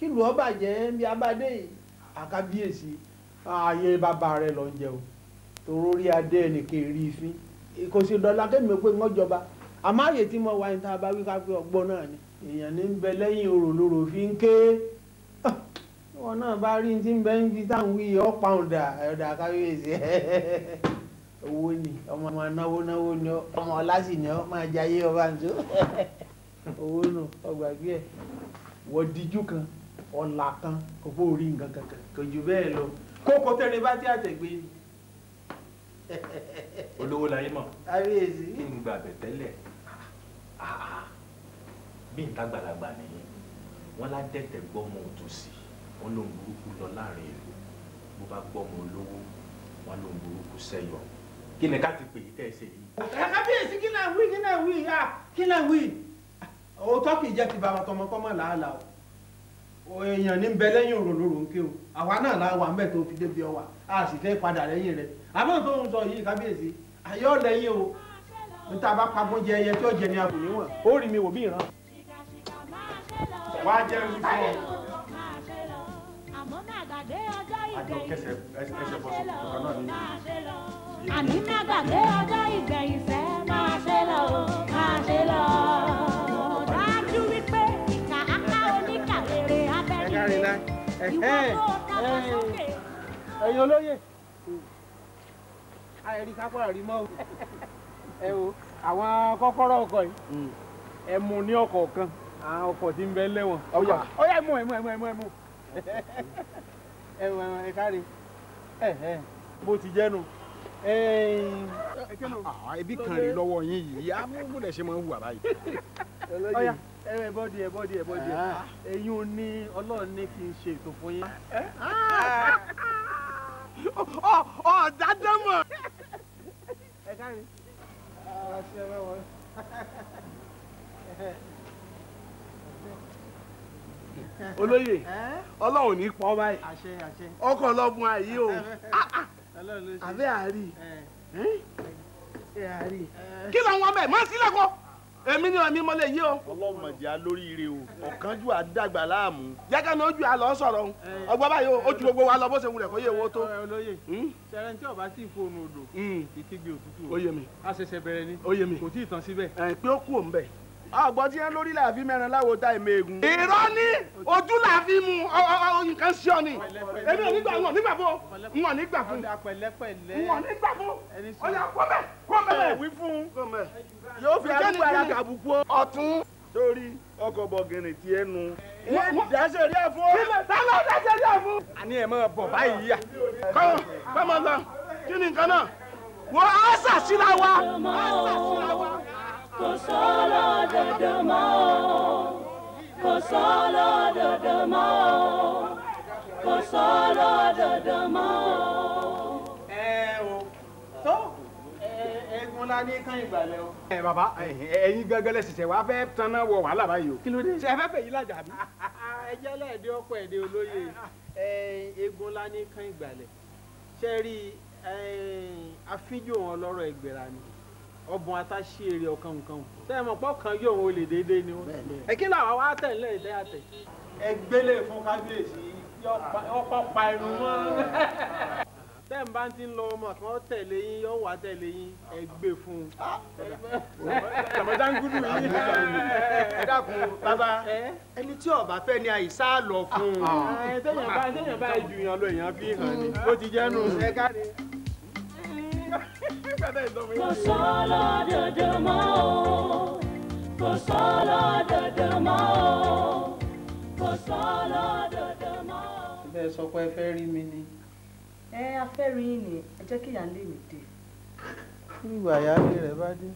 kí lù ọ́ bàjẹ́ bí abádé àkábíyèsí ààyè bàbá rẹ lọ ń jẹ o torórí adé ẹnìkan rí ìfín kò sí dọ́là kémi pé wọ́n jọba àmọ́ àyè tí mo wá ní tá a bá wí ká pé ọgbọ́n náà ni èèyàn ní ń bẹ lẹ́yìn orò lóró fi ń ké wọn náà bá rí ti ń bẹ ń fi táwọn wí ọ̀pá ọ̀dà àkábíyèsí owó ni ọmọ náwó ni ọmọ ọlásì ni ọ máa jayé ọba nìṣó owó nù ọgbàgbé ẹ wọ́n díjú kan ọ̀là kan kò fó orí nǹkan kankan kò jù bẹ́ẹ̀ lọ kókó tẹ́lẹ̀ bá tí àtẹ̀gbé ni. olówó láyé mọ̀ kábíyèsí kí n gbà bẹ̀ tẹ́lẹ̀ bí n tágbàlagbà nìyí wọ́n ládẹ́tẹ̀ gbọ́mọ òtòṣì wọ́n lòun burúkú lọ láàrin ìlú bó bá gbọ́mọ olówó wọ́n lòun burúkú sẹ́yọ kí ni ká ti pè é tẹ́ ẹ ṣe yìí. kábíyèsí kí náà wí òótọ́ kì í jẹ́ ti bàbá tọmọkọ́mọ làálàá o èèyàn ní bẹ lẹ́yìn òròlóró ń ké o àwa náà la wà ńbẹ̀ tó fi débi ọwà a sì fẹ́ padà lẹ́yìn rẹ̀ àmọ́ tó ń sọ yìí kábíyèsí ayọ́ lẹ́yìn o níta bá pamọ́ jẹ ẹyẹ tí ó jẹ ní abùn níwọ̀n ó rí mi wò bí ìran. wá jẹ́ wí fún ọ. àjọ kẹsẹ̀ ẹsẹ̀ bọ́ sọ̀rọ̀ kan náà ní. àní má gbàgbé ọjọ́ ìgbẹ̀yìn fẹ́ máa ṣe lọ máa ṣe lọ. dájú wípé ìkà áká oníkà rere abẹ́rẹ́ ìwọ tó dábàá sókè. ẹ̀yin olóyè àìrí kápẹ́rà rí mọ́ ẹ o àwọn kọ́kọ́rọ́ ọkọ̀ yìí ẹ mú ní ọ̀kọ̀ọ̀kan àwọn ọkọ̀ tí ń bẹ lẹ́wọ̀n ó yá mú ẹ káre bó ti jẹ́nu. ẹbí kan rè lọ́wọ́ yín yìí amúgbòdẹ̀ ṣe máa ń hùwà báyìí. ọ̀yá ẹ bọ́dì ẹ̀yin ò ní ọlọ́run ní kí n ṣe ètò fún yín. dájọ́ mọ̀. ẹ káre. olóyè ọlọ́run ní pọ́n báyìí ọkọ̀ ọlọ́gbọ́n àyè o àbẹ́ àárí kí làwọn ọmọ ẹ̀ máa sílẹ̀ kọ́ èmi ni èmi mọ́lẹ̀ yìí o. ọlọ́mọdé alóríire o ọ̀kánjú àdàgbà láàmú. jẹ́kẹ́ ni ojú àlọ́ sọ̀rọ̀ ọgbọ́n báyìí ojú gbogbo wa lọ bó ṣe wulẹ̀ kó yé owó tó. olóyè sẹ́rẹ̀ tí ọba tí fóònù odò ìkígbe òtútù ó yé mi a ṣẹ̀ṣẹ̀ bẹ̀rẹ̀ ni ó yé mi kò tí ì tán síbẹ̀. pé ó kú òun bẹ̀. ọgbọ́n tí wọ́n lórí làáfi mẹ́rin láwo tá ìmọ̀ egun. irọ́ ní ojú làáfi mu nǹkan sí ọ ni èmi ò nígbà wọn nígbà fún wọn nígbà fún wọn nígbà fún ọyà kọ́mẹ̀ wí fún yóò fi arúgbó ara kàbùkù ọ̀tún sórí ọkọ̀ bọ̀gìnì tí ẹ nu. dáṣẹ́ rí àfún. dáṣẹ́ rí àfún. àní ẹ̀ máa bọ̀ báyìí yá. kọ́ máa lọ kí ni nǹkan náà wọ́n á ṣàṣìlá wa. Kò sọ́lọ́ dòdò mọ́ o, kò sọ́lọ́ dòdò mọ́ o, kò sọ́lọ́ dòdò mọ́ o. tó eégún la ní kán ìgbàlẹ̀ o. Bàbá ẹ̀yin gángan lẹ ṣẹ̀ṣẹ̀ wá fẹ́ tanná wọ wàhálà báyìí o. Kí ló dé? ṣe ẹ fẹ́ fẹ́ yìí lájà bí. ẹjẹ́ lẹ́ẹ̀dẹ́ ọ̀pọ̀ ẹ̀dẹ́ olóye eégún la ní kán ìgbàlẹ̀ ṣe rí àfíjò wọn lọ́rọ̀ ẹgbẹ̀rà ni ọbùn atáṣí èrè ọ̀kan nǹkan tẹ́ mọ̀ pọ̀ kan yóò wọn olè déédéé ni wọn. kí làwọn wá tẹ̀lé ẹ̀dẹ́ àtẹ̀ ẹgbẹ́lẹ̀ fún kábíyèsí ọ̀pọ̀ pa ẹnu mọ́. tẹ́ ń bá ti ń lọ ọmọ kan tẹ̀lé yín yóò wá tẹ̀lé yín ẹgbẹ́ fún un. Ramadan gudu yìí. Ẹ dákun bàbá ẹni tí ọba fẹ́ ni àìsá lọ fún un. téèyàn bá ju yàn lọ èèyàn fi hàn ni ó ti jẹ́ nù. ẹ káre. Kò sọ́lọ́ dòdò mọ́ o, kò sọ́lọ́ dòdò mọ́ o, kò sọ́lọ́ dòdò mọ́ o. bẹ́ẹ̀ sọ pé ẹ fẹ́ rí mi ni. A fẹ́ rí yín ni ẹ jẹ́ kí ìyá lè mí dé. nígbà ìyáálé rẹ̀ bá dé.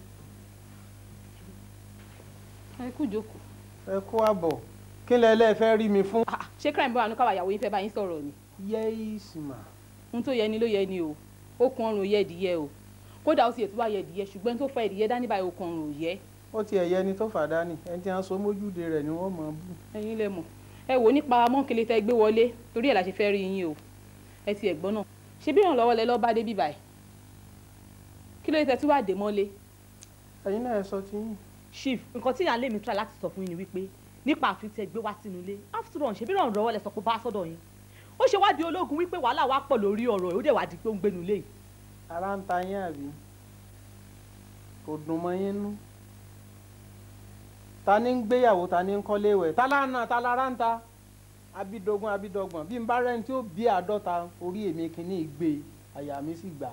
ẹ kú jókòó. ẹ kú àbọ̀ kí lẹ lẹ́ fẹ́ rí mi fún. ṣé crime bọ́ àánú káwa ìyàwó yín fẹ́ bá yín sọ̀rọ̀ ni. Yes ma. ohun tó yẹ ni ló yẹ ni o okùn ọrùn yẹ ìdíyẹ o kódà ó sì ètò wá yẹ ìdíyẹ ṣùgbọ́n tó fa ìdíyẹ dání báyìí okùn ọrùn ò yẹ. ó ti ẹ̀yẹ ni tó fà dání ẹni tí wọ́n so mójúde rẹ̀ ni wọ́n mọ̀ ọ́ bù. ẹ̀yin lẹ mọ̀ ẹ wò nípa mọ́ńkele tẹ gbé wọlé torí ẹ̀ la ṣe fẹ́ rí yín o ẹ ti ẹ̀gbọ́n náà ṣe bí ìrànlọ́wọ́ lẹ lọ́ọ́ bá dé bí báyìí kí ló tẹ tí wàá dé mọ́lé. ẹ̀yin náà ẹ sọ ti yín. Chief nǹkan tí ìyá lè mi try láti sọ fún yín ni wípé nípa àfi tẹ gbé wá sínú ilé after all ṣe bí ìrànlọ́wọ́ lẹ sọ pé bá sọ́dọ̀ yín ó ṣe wá di ológun wípé wàhálà wá pọ̀ lórí ọ̀rọ̀ ẹ̀ ó dẹ̀ wá di pé ó ń gbénu lé. ara ń ta yín àbí kò dùn mọ́ yín nú ta ni ń gbéyàwó ta ni ń kọ́lé wẹ̀ ta lánàá ta lára ń ta abidogun abidọgbọ̀n bí n bá rẹ́ni tí ó bí 50 orí èmi kìíní ìgbé àyà mi sì gbà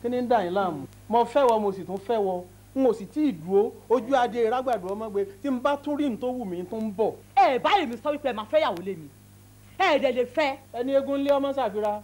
kí ni ń dà yín láàmú mo fẹ́ wọ mo sì tún fẹ́ wọ n ò sì tí ì dúró ojú adé rágbàdo ọmọgbé tí n bá tún rí n tó wù mí tó ń bọ̀. ẹ báyìí mi sọ wípé ẹ máa fẹ́ yàwó lé mi ẹ dẹ̀ lè fẹ́. ẹni eégún lé ọmọ ṣàfira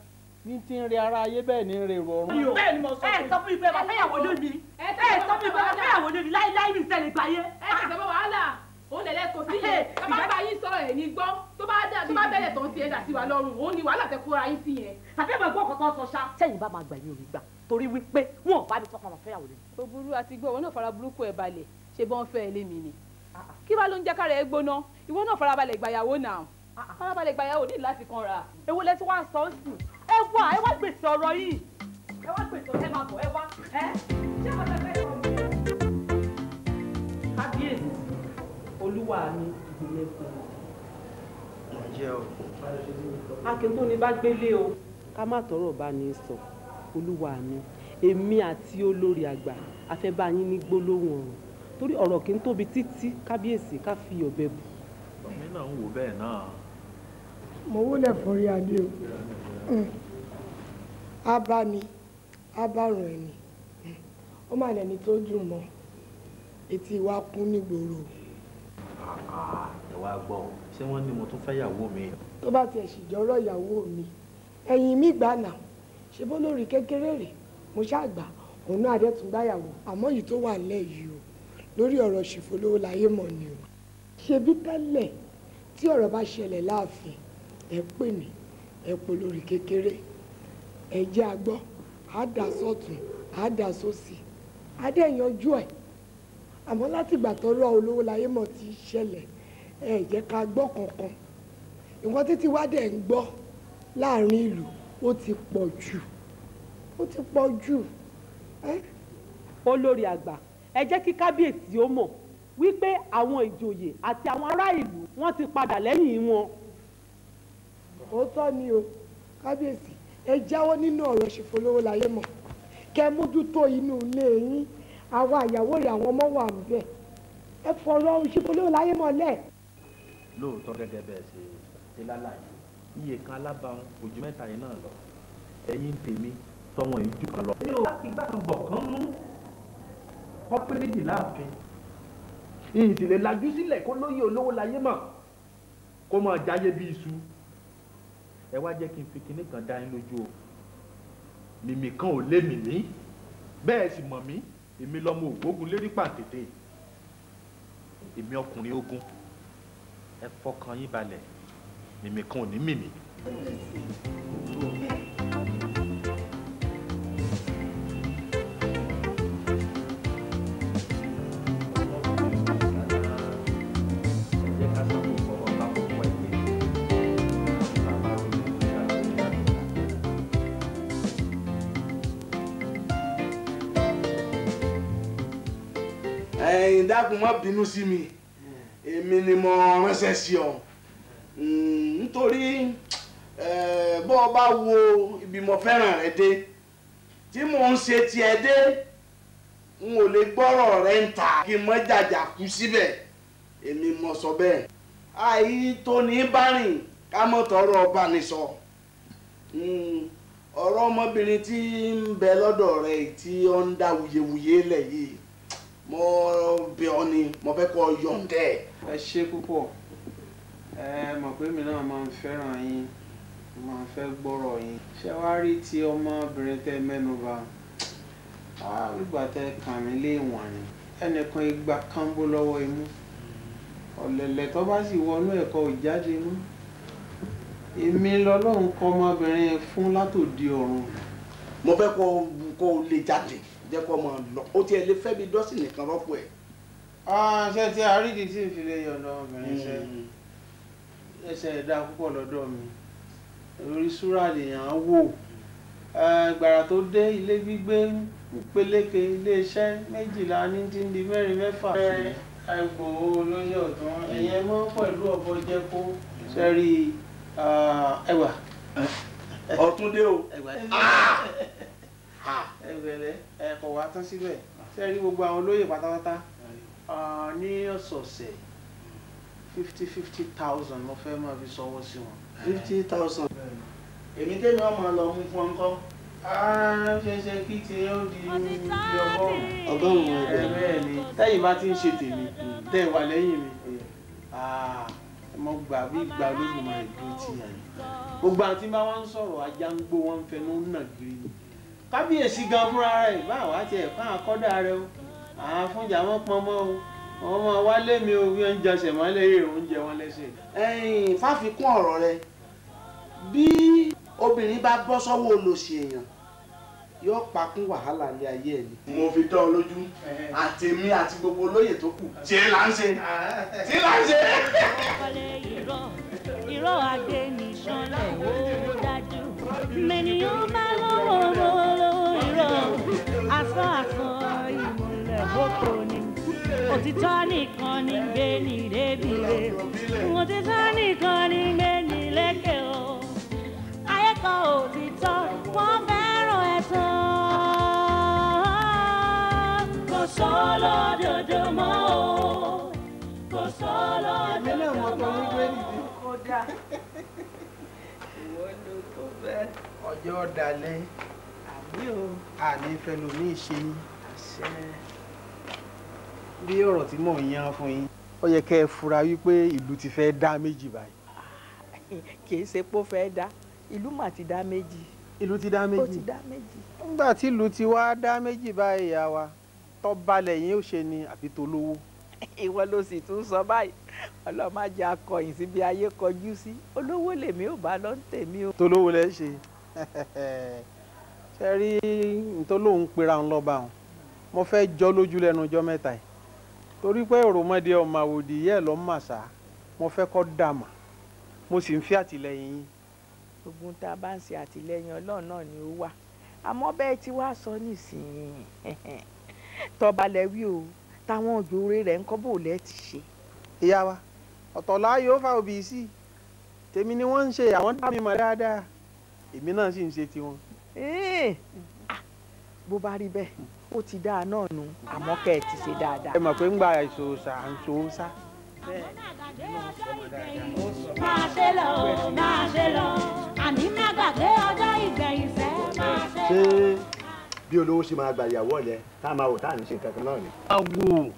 ní ti ń re ara ayé bẹ́ẹ̀ ni ń re rọrùn. bẹ́ẹ̀ ni mo sọ fún mi. ẹ sọ fún mi pé ẹ máa fẹ́ yàwó lé mi ẹ sọ fún mi pé ẹ máa fẹ́ yàwó lé mi láíláí mi ìṣẹ̀lẹ̀ gbáyé. ẹ ti sọ wàhálà òun lè lẹ́kọ̀ọ́ sí yẹn ẹ má bá yín sọ̀rọ̀ ẹ̀ ní gbọ́ tó bá bẹ̀rẹ̀ tó ń ti ẹ̀dà sí wa lọ́rùn òun ni wàhálà tẹ kóra yín sí yẹn. àbí ẹ̀ máa gbọ́ ọ̀kan tó ń sọ ṣá. sẹ́yìn bá máa gbà yín ò ní gbà torí wípé wọn ò bá mi sọ́kàn máa fẹ́ yàwó lé mi. ó burú àti gbọ́ ìwọ náà fara burúkú ẹ̀ balẹ̀ ṣe bọ́n fẹ́ ẹ lémi ni. kí wàá ló ń jẹ́ kára ẹ gbóná ìwọ náà farabalẹ̀ gbàyàwó náà farabalẹ̀ gbàyàwó ní láti kanra. èwo lẹ tí wàá sọ ọ́ sí ẹ wá gbèsè ọ̀rọ̀ yìí ẹ wá gbèsè ọ̀rọ̀ ẹ máa bọ̀ ẹ wá ẹ ṣé àwọn ẹgbẹ́ yọ̀ ọ́ kábíyèsí olúwa mi ìgbìlẹ̀ fún un. ǹjẹ́ o. akin tó ní bá gbélé o ká má tọrọ bá ní sọ olúwa mi èmi àti olórí àgbà afẹ́bá yín ní gbólóhùn ọ̀rọ̀ torí ọ̀rọ̀ kì í tóbi títí kábíyèsí ká fi ọ̀bẹ bù. èmi náà ń wò bẹ́ẹ̀ náà. mo wúlẹ̀ forí adé o abani abárùn ẹni ó mà lẹni tó dùn mọ́ etí wa kún nígboro. ẹ wá gbọ́ ṣé wọ́n ní mo tún fẹ́ yàwó mi. tó bá tiẹ̀ sì jọ́rọ̀ ìyàwó mi ẹ̀yìn mi gbà náà ṣe bó lórí kékeré rẹ̀ mo ṣàgbà òun náà adé tún gbáyàwó àmọ́ yìí tó wà nílẹ̀ yìí o lórí ọ̀rọ̀ ṣìfòlówó láyé mọ̀ ni o ṣebí tẹ́lẹ̀ tí ọ̀rọ̀ bá ṣẹlẹ̀ láàfin ẹ pè mí ẹ pò lórí kékeré ẹ jẹ́ agbọ́ á dà sọ́tún á dà sósì á dẹ̀ yanjú ẹ̀ àmọ́ látìgbà tọ́rọ̀ olówó láyé mọ̀ ti ṣẹlẹ̀ ẹ jẹ́ ká gbọ́ kankan nǹkan títí wá dẹ̀ ń gbọ́ láàrin ìlú ó ti pọ̀ jù ó ti pọ̀ jù. olórí àgbà ẹ jẹ́ kí kábíyèsí ó mọ̀ wípé àwọn ìjòyè àti àwọn ará ìlú wọ́n ti padà lẹ́yìn wọn. òótọ́ ni o kábíyèsí ẹ jáwọ́ nínú ọ̀rọ̀ ṣìfòlówó láyé mọ̀ kẹ́ mójútó inú ilé yín àwa ìyàwó rẹ̀ àwọn ọmọ wà níbẹ̀ ẹ fọ̀rọ̀ ṣìfòlówó láyé mọ̀ lẹ̀. lóòótọ́ gẹ́gẹ́ bẹ́ẹ̀ ṣe ṣe lálàyé iye kan alábàáhùn ojú mẹ́ta yìí náà lọ ẹ̀yin tèmi tọmọ yìí jù kan lọ. mi ò gbà kan bọ̀ kán mú kọ́pẹ́ méjì láàfin ìsìlẹ̀ lajú sílẹ̀ kó lóye olówó láyé mọ̀ kó máa jáyé bí iṣu ẹ wá jẹ́ kí n fi kinní kan dá yín lójú o mímì kan ò lé mìmí bẹ́ẹ̀ sì mọ̀ mí èmi lọ́mọ ògbógun lérí pàǹtẹ̀tẹ̀ èmi ọkùnrin ogun ẹ fọkàn yín balẹ̀ mímì kan ò ní mìmí. ẹ̀yin dákun má bínú sí mi èmi ni mo ránṣẹ́ sí ọ nítorí bó o bá wo ibi mo fẹ́ràn rẹ dé tí mò ń ṣe tiẹ̀ dé n ò lè gbọ́rọ̀ rẹ ń ta kí n mọ́ jàjà kú síbẹ̀ èmi mo sọ bẹ́ẹ̀ àyí tó ní bá rìn ká mọ́ tọrọ ọba ní sọ ọ̀rọ̀ ọmọbìnrin tí ń bẹ lọ́dọ̀ rẹ tí ó ń dá wuyewuye lẹ̀ yìí mo bẹ̀ ọ́ ni mo fẹ́ kó yọ̀ǹdẹ̀. ẹ ṣe púpọ̀ ẹ mọ̀ pé mi náà máa ń fẹ́ràn yín máa ń fẹ́ gbọ́rọ̀ yín ṣé wàá rí ti ọmọbìnrin tẹ́ mẹ́nuba nígbà tẹ́ kàn mí léèwọ̀n ni ẹnìkan igba kánbó lọ́wọ́ imú ọ̀lẹ̀lẹ̀ tó bá sì wọnú ẹ̀kọ́ ìjáde mú èmi lọ́lọ́run kọ́ ọmọbìnrin fún látòdì ọ̀run. mo fẹ́ kó lè jáde jẹ́ kó máa lọ ó tiẹ̀ lè fẹ́ bí dọ́sì nìkan rọ́pò ẹ̀. ṣé tí àrídì tí n fi lè yọ̀ǹda obìnrin ṣe ẹsẹ̀ ẹ̀dá púpọ̀ lọ́dọ̀ mi orí súrà lèèyàn wò gbàrà tó dé ilé gbígbé pélékè iléeṣẹ́ 12 ní tí ń di 4 mẹ́fà. àìgbò olóyè ọ̀tún ẹ̀yẹ mọ́ pẹ̀lú ọ̀bọ jẹ́ kó sẹ́rí ẹwà. ọ̀túndé o. ẹgbẹ̀lẹ́ ẹ̀kọ́ wa tán síbẹ̀ sẹ́rí gbogbo àwọn olóyè pátápátá ní ọ̀sọ̀ọ̀sẹ̀ 50,000 mo fẹ́ máa fi sọwọ́ sí wọn. 50,000. èmi tẹ́mi ọmọ lọ mú fún ọkọ. ṣẹṣẹ kí ti ó di ọgọ́rùn-ún bẹ́ẹ̀ ni tẹ́yìn bá ti ń ṣe tèmi tẹ́ wà lẹ́yìn mi mo gbà bí ìgbà Olódùmarè dúró tì yàn yìí gbogbo àwọn tí bá wọn ń sọ̀rọ̀ ajá ń gbó wọn ń fẹnu nà gírí kábíyèsí gan fúnra rẹ̀ báwo á tiẹ̀ fún àkọ́dà rẹ o àwọn fúnjà wọn pọn mọ́ o wọn máa wálé mi o bí wọn ń jẹsẹ̀ mọ́lẹ̀ èrò oúnjẹ wọn lẹ́sẹ̀. fáfikún ọ̀rọ̀ rẹ bí obìnrin bá bọ́ sọ́wọ́ olòṣì èèyàn yóò pakún wàhálà ní ayé ẹ̀ ni. mo fi dán ọ lójú àtèmi àti gbogbo olóyè tó kù tí ẹ là ń ṣe tí là ń ṣe. irọ́ adé ní sọ́lẹ̀ ó dájú mẹ́niyàn bá lọ́wọ́ lọ́wọ́ irọ́ asán ìmùlẹ̀ boko ni òtítọ́ nìkan ní gbé ní débi rẹ̀ òtítọ́ nìkan ní gbé ní lékè o ayé kan òtítọ́ wọ́n fẹ́ràn ẹ̀tàn kò sọ́lọ́ dòdò mọ́ o kò sọ́lọ́ dòdò mọ́ o. kódà ìwọ ló tó bẹ́ẹ̀. ọjọ́ ọ̀dàlẹ̀ àbí o àní fẹlòmíì ṣe yín àṣẹ. bí ọ̀rọ̀ tí mò ń yan fún yín ó yẹ kẹ́ ẹ fura wípé ìlú ti fẹ́ dá méjì báyìí. kì í ṣe pé ó fẹ́ dá ìlú mà ti dá méjì. ìlú ti dá méjì. ó ti dá méjì. nígbà tí ìlú ti wá dá méjì báyìí ìyá wa tó balẹ̀ yín ó ṣe ni àbí tó lówó. ìwọ ló sì tún sọ báyìí ọlọ́mọ ajé akọyìn síbi ayé kọjú sí olówó lèmi ò bá lọ ń tèmi o. tó lówó lẹ́ ṣe ṣe rí ntọ́lóhùn pera ń lọ́ba wọn mo fẹ́ jọ́ lójú lẹ́nu ọjọ́ mẹ́ta yìí torí pé òròmọdé ọmọ àwòdì yẹ́ ẹ̀ lọ́ màṣá mo fẹ́ kọ́ dàmà mo sì ń fi àtìlẹ́yìn yín. ogun tá a bá ń ṣe àtìlẹ́yìn Ọlọ́run náà ni ó wà àmọ́ bẹ́ẹ̀ tí wàá sọ nísìnyí tọ́balẹ̀ wí o táwọn òjòrè rẹ̀ ń kọ́ bò lẹ́ ti ṣe. ìyá wa ọ̀tọ̀ láàyè ó fa òbí sí tèmi ni wọ́n ń ṣe àwọn dá mi mọ̀ dáadáa èmi náà sì ń ṣe tiwọn. bó bá rí bẹ́ẹ̀ ó ti dáa náà nù àmọ́ kẹ́ ẹ ti ṣe dáadáa. ẹ mọ̀ pé ń gba ìṣòṣà à ń ṣòṣà. máa ṣe lọ máa ṣe lọ àní má gbàgbé ọjọ́ ìgbẹ̀yìn fẹ́ máa ṣe lọ. ṣé bí olówó ṣe máa gba ìyàwó ọ̀lẹ tá a máa wò tá à ní ṣe nǹkan kan náà ni. àwò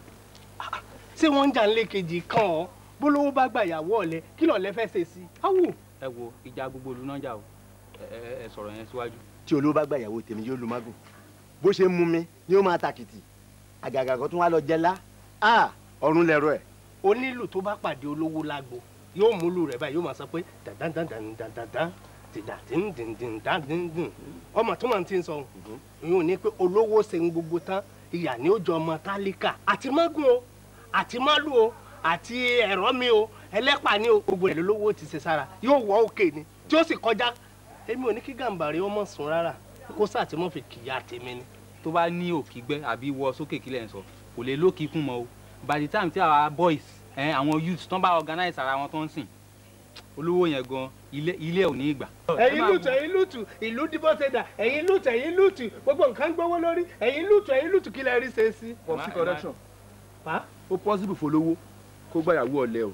ṣé wọ́n ń jà ń lé kejì kan ọ́ bólówó bá gba ìyàwó ọ̀lẹ kí lọ̀lẹ́ fẹ́ ṣe sí i. àwò ẹ wo ìjà gbogbo olú náà jà o ẹ sọ̀rọ̀ yẹn síwájú. tí olówó bá gba ìyàwó tèmi yóò lu mágùn bó ṣe ń mú mi ni ó máa tàkìtì àgàgà kan tún wá lọ jẹ lá ọ̀run lẹ̀rọ ẹ̀. onílù tó bá pàdé olówó lágbo yóò múlù rẹ̀ báyìí yóò máa sọ pé dandandandandandandan tìdàdíndìndìndàdíndìn ọmọ tó máa ti ń sọ ìyóò ní pé olówó ṣe ń gbogbo tán ìyà ni ó jọ ọmọ tálíkà àti mágùn o àti málù o àti ẹ̀rọ mi o ẹlẹ́pà ni o gbogbo ẹ̀ lólówó ti ṣe sára yóò wọ òkè ni tí ó sì kọjá èmi ò ní kí Gàmbàrí ọmọ sùn rárá kó sáà tí wọ́n fi kìyà tèmi ni. tó bá ní òkìgbẹ́ àbí wọ sókè kílẹ̀ ń sọ kò lè lókìkún mọ́ o by the time tí àwa boys àwọn youths tán bá organize ara wọn tó ń sìn olówó yẹn gan ilé ò ní ìgbà. ẹ̀yin lùtù ìlú dìbò ṣe dà ẹ̀yin lùtù gbogbo nǹkan gbówó lórí ẹ̀yin lùtù kí lẹ rí ṣe sí. popsi correction ó possible fọlọ́wọ́ kó gbàyàwó ọ̀lẹ o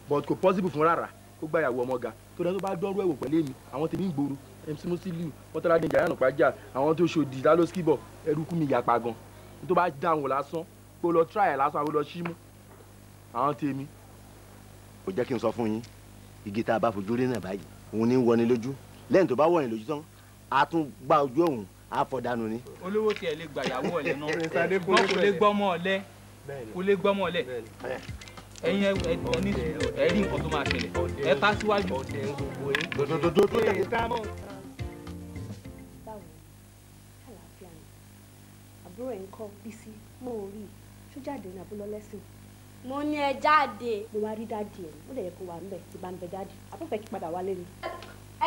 but kò possible fún rárá kó gbàyàwó ọmọga tó dáa tó bá dọ́rọ́ ẹ̀wò pẹ̀lú èmi àwọn tèmi ń gbòòrò MC Musiliu mọ́tàlá ní ìjàyà nàpájà àwọn tó ṣòdì lálọ́skìbọ̀ ẹrú kú mi yapa gan tó bá dáhùn lásán kó lọ try ẹ̀ lásán àwọn lọ símú àwọn tèmi. ó jẹ́ kí n sọ fún yín igi tá a bá fojú rí náà báyìí òun ní wọni lójú lẹ́yìn tó bá wọ̀nyí lójú tán a tún gba ojú òun á fọ́ dànù ni. olówó tiẹ̀ lè gbàyàwó ọ̀lẹ náà ṣùgbọ́n kò lè gbọ́mọ ọ̀lẹ ẹ̀yin ẹni ẹ rí nǹkan tó máa ṣẹlẹ̀ ẹ ta síwájú. àbúrò ẹ̀ ń kọ́ Bísí mo ò rí ṣó jáde ní àbúlọ lẹ́sìn. mo ní ẹ jáde. mo wá rí dáàdì ẹ̀ ó lè yẹ kó wà ńbẹ̀ tí bá ń bẹ dáàdì àbúfẹ́ kí padà wálé ni.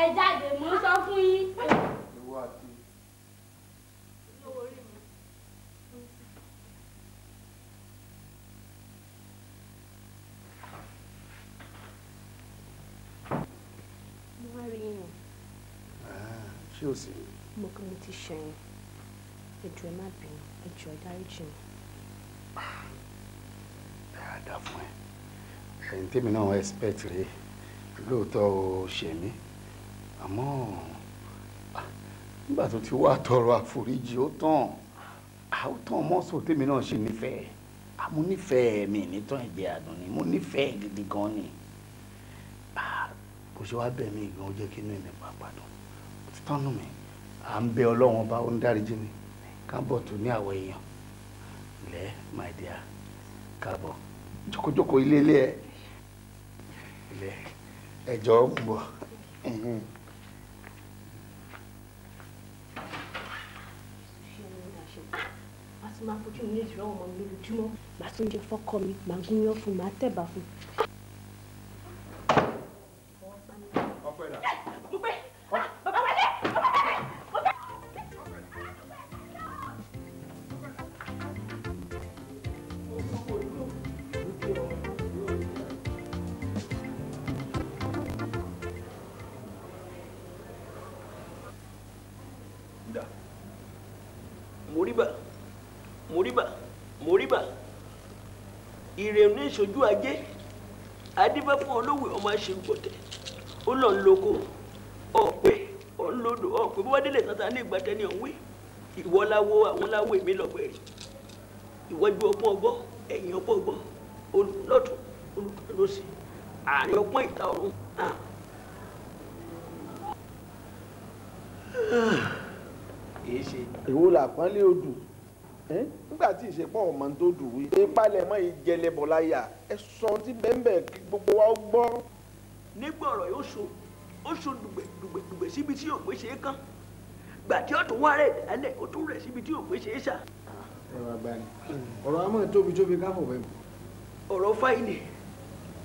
ẹ jáde mo ń sọ fún yín. ṣé o sì. mo kàn mo ti ṣẹ̀yìn ẹjọ́ ẹ má bínú ẹjọ́ ẹ dáríjì mi. ẹ á dá fún ẹ ẹ̀yin tèmi náà expect rèé lóòótọ́ o ṣe mí àmọ́ nígbà tó ti wá tọrọ àforíjì ó tán mọ́sọ̀ tèmi náà ṣe nífẹ̀ẹ́ mo nífẹ̀ẹ́ mi nítàn ẹ̀jẹ̀ àdùn ni mo nífẹ̀ẹ́ gidi gan ni bó ṣe wá bẹ̀ mí gan ó jẹ́ kí inú mi pàápàá dùn ó ti tán nù mí à ń bẹ Ọlọ́run ọba ó ń dáríjì mi káàbọ̀ tó ní àwọ̀ èèyàn ilẹ̀ my dear káàbọ̀ jókòjókò ilé ẹ̀ ilẹ̀ ẹjọ́ ń bọ̀. máa fojú mi léjì lọ́wọ́ ọmọ mi lójoojúmọ́ màá tún jẹ fọ́kọ mi màá gúnyán fún màá tẹ̀bà fún. ìrẹ̀nù ìṣojú ajé adébá fún olówó ọmọ aṣèǹkọ̀tẹ̀ ó lọ ń loko ọ̀pẹ ọ̀nlodò ọ̀pẹ bó wá délé tata ní ìgbà tẹ́ni ọ̀hún wí ìwọ láwo àwọn láwo èmi lọ́gbẹ̀rì ìwọ́jú ọpọ́n ọgbọ́n ẹ̀yìn ọpọ́n ọgbọ́n olùlọ́tún olùlọ́sì àárín ọpọ́n ìta ọ̀run. èwo làpọ́nlé odù nígbà tí ìṣepọ̀ ọmọ tó dùn wí. ìpalẹ̀ mọ́ ìjẹlẹ̀bọ̀ láyà ẹ sọ tí bẹ́ẹ̀ kí gbogbo wa gbọ́. nígbà ọ̀rọ̀ yóò so dùgbẹ̀ síbi tí òpè ṣe é kán gbà tí ọ̀tún wá rẹ̀ dálẹ̀ ó tún rẹ̀ síbi tí òpè ṣe é ṣá. ẹ wá gbá ni ọ̀rọ̀ amọ̀ tóbi káfọ̀ bẹ́ẹ̀. ọ̀rọ̀ fáìlì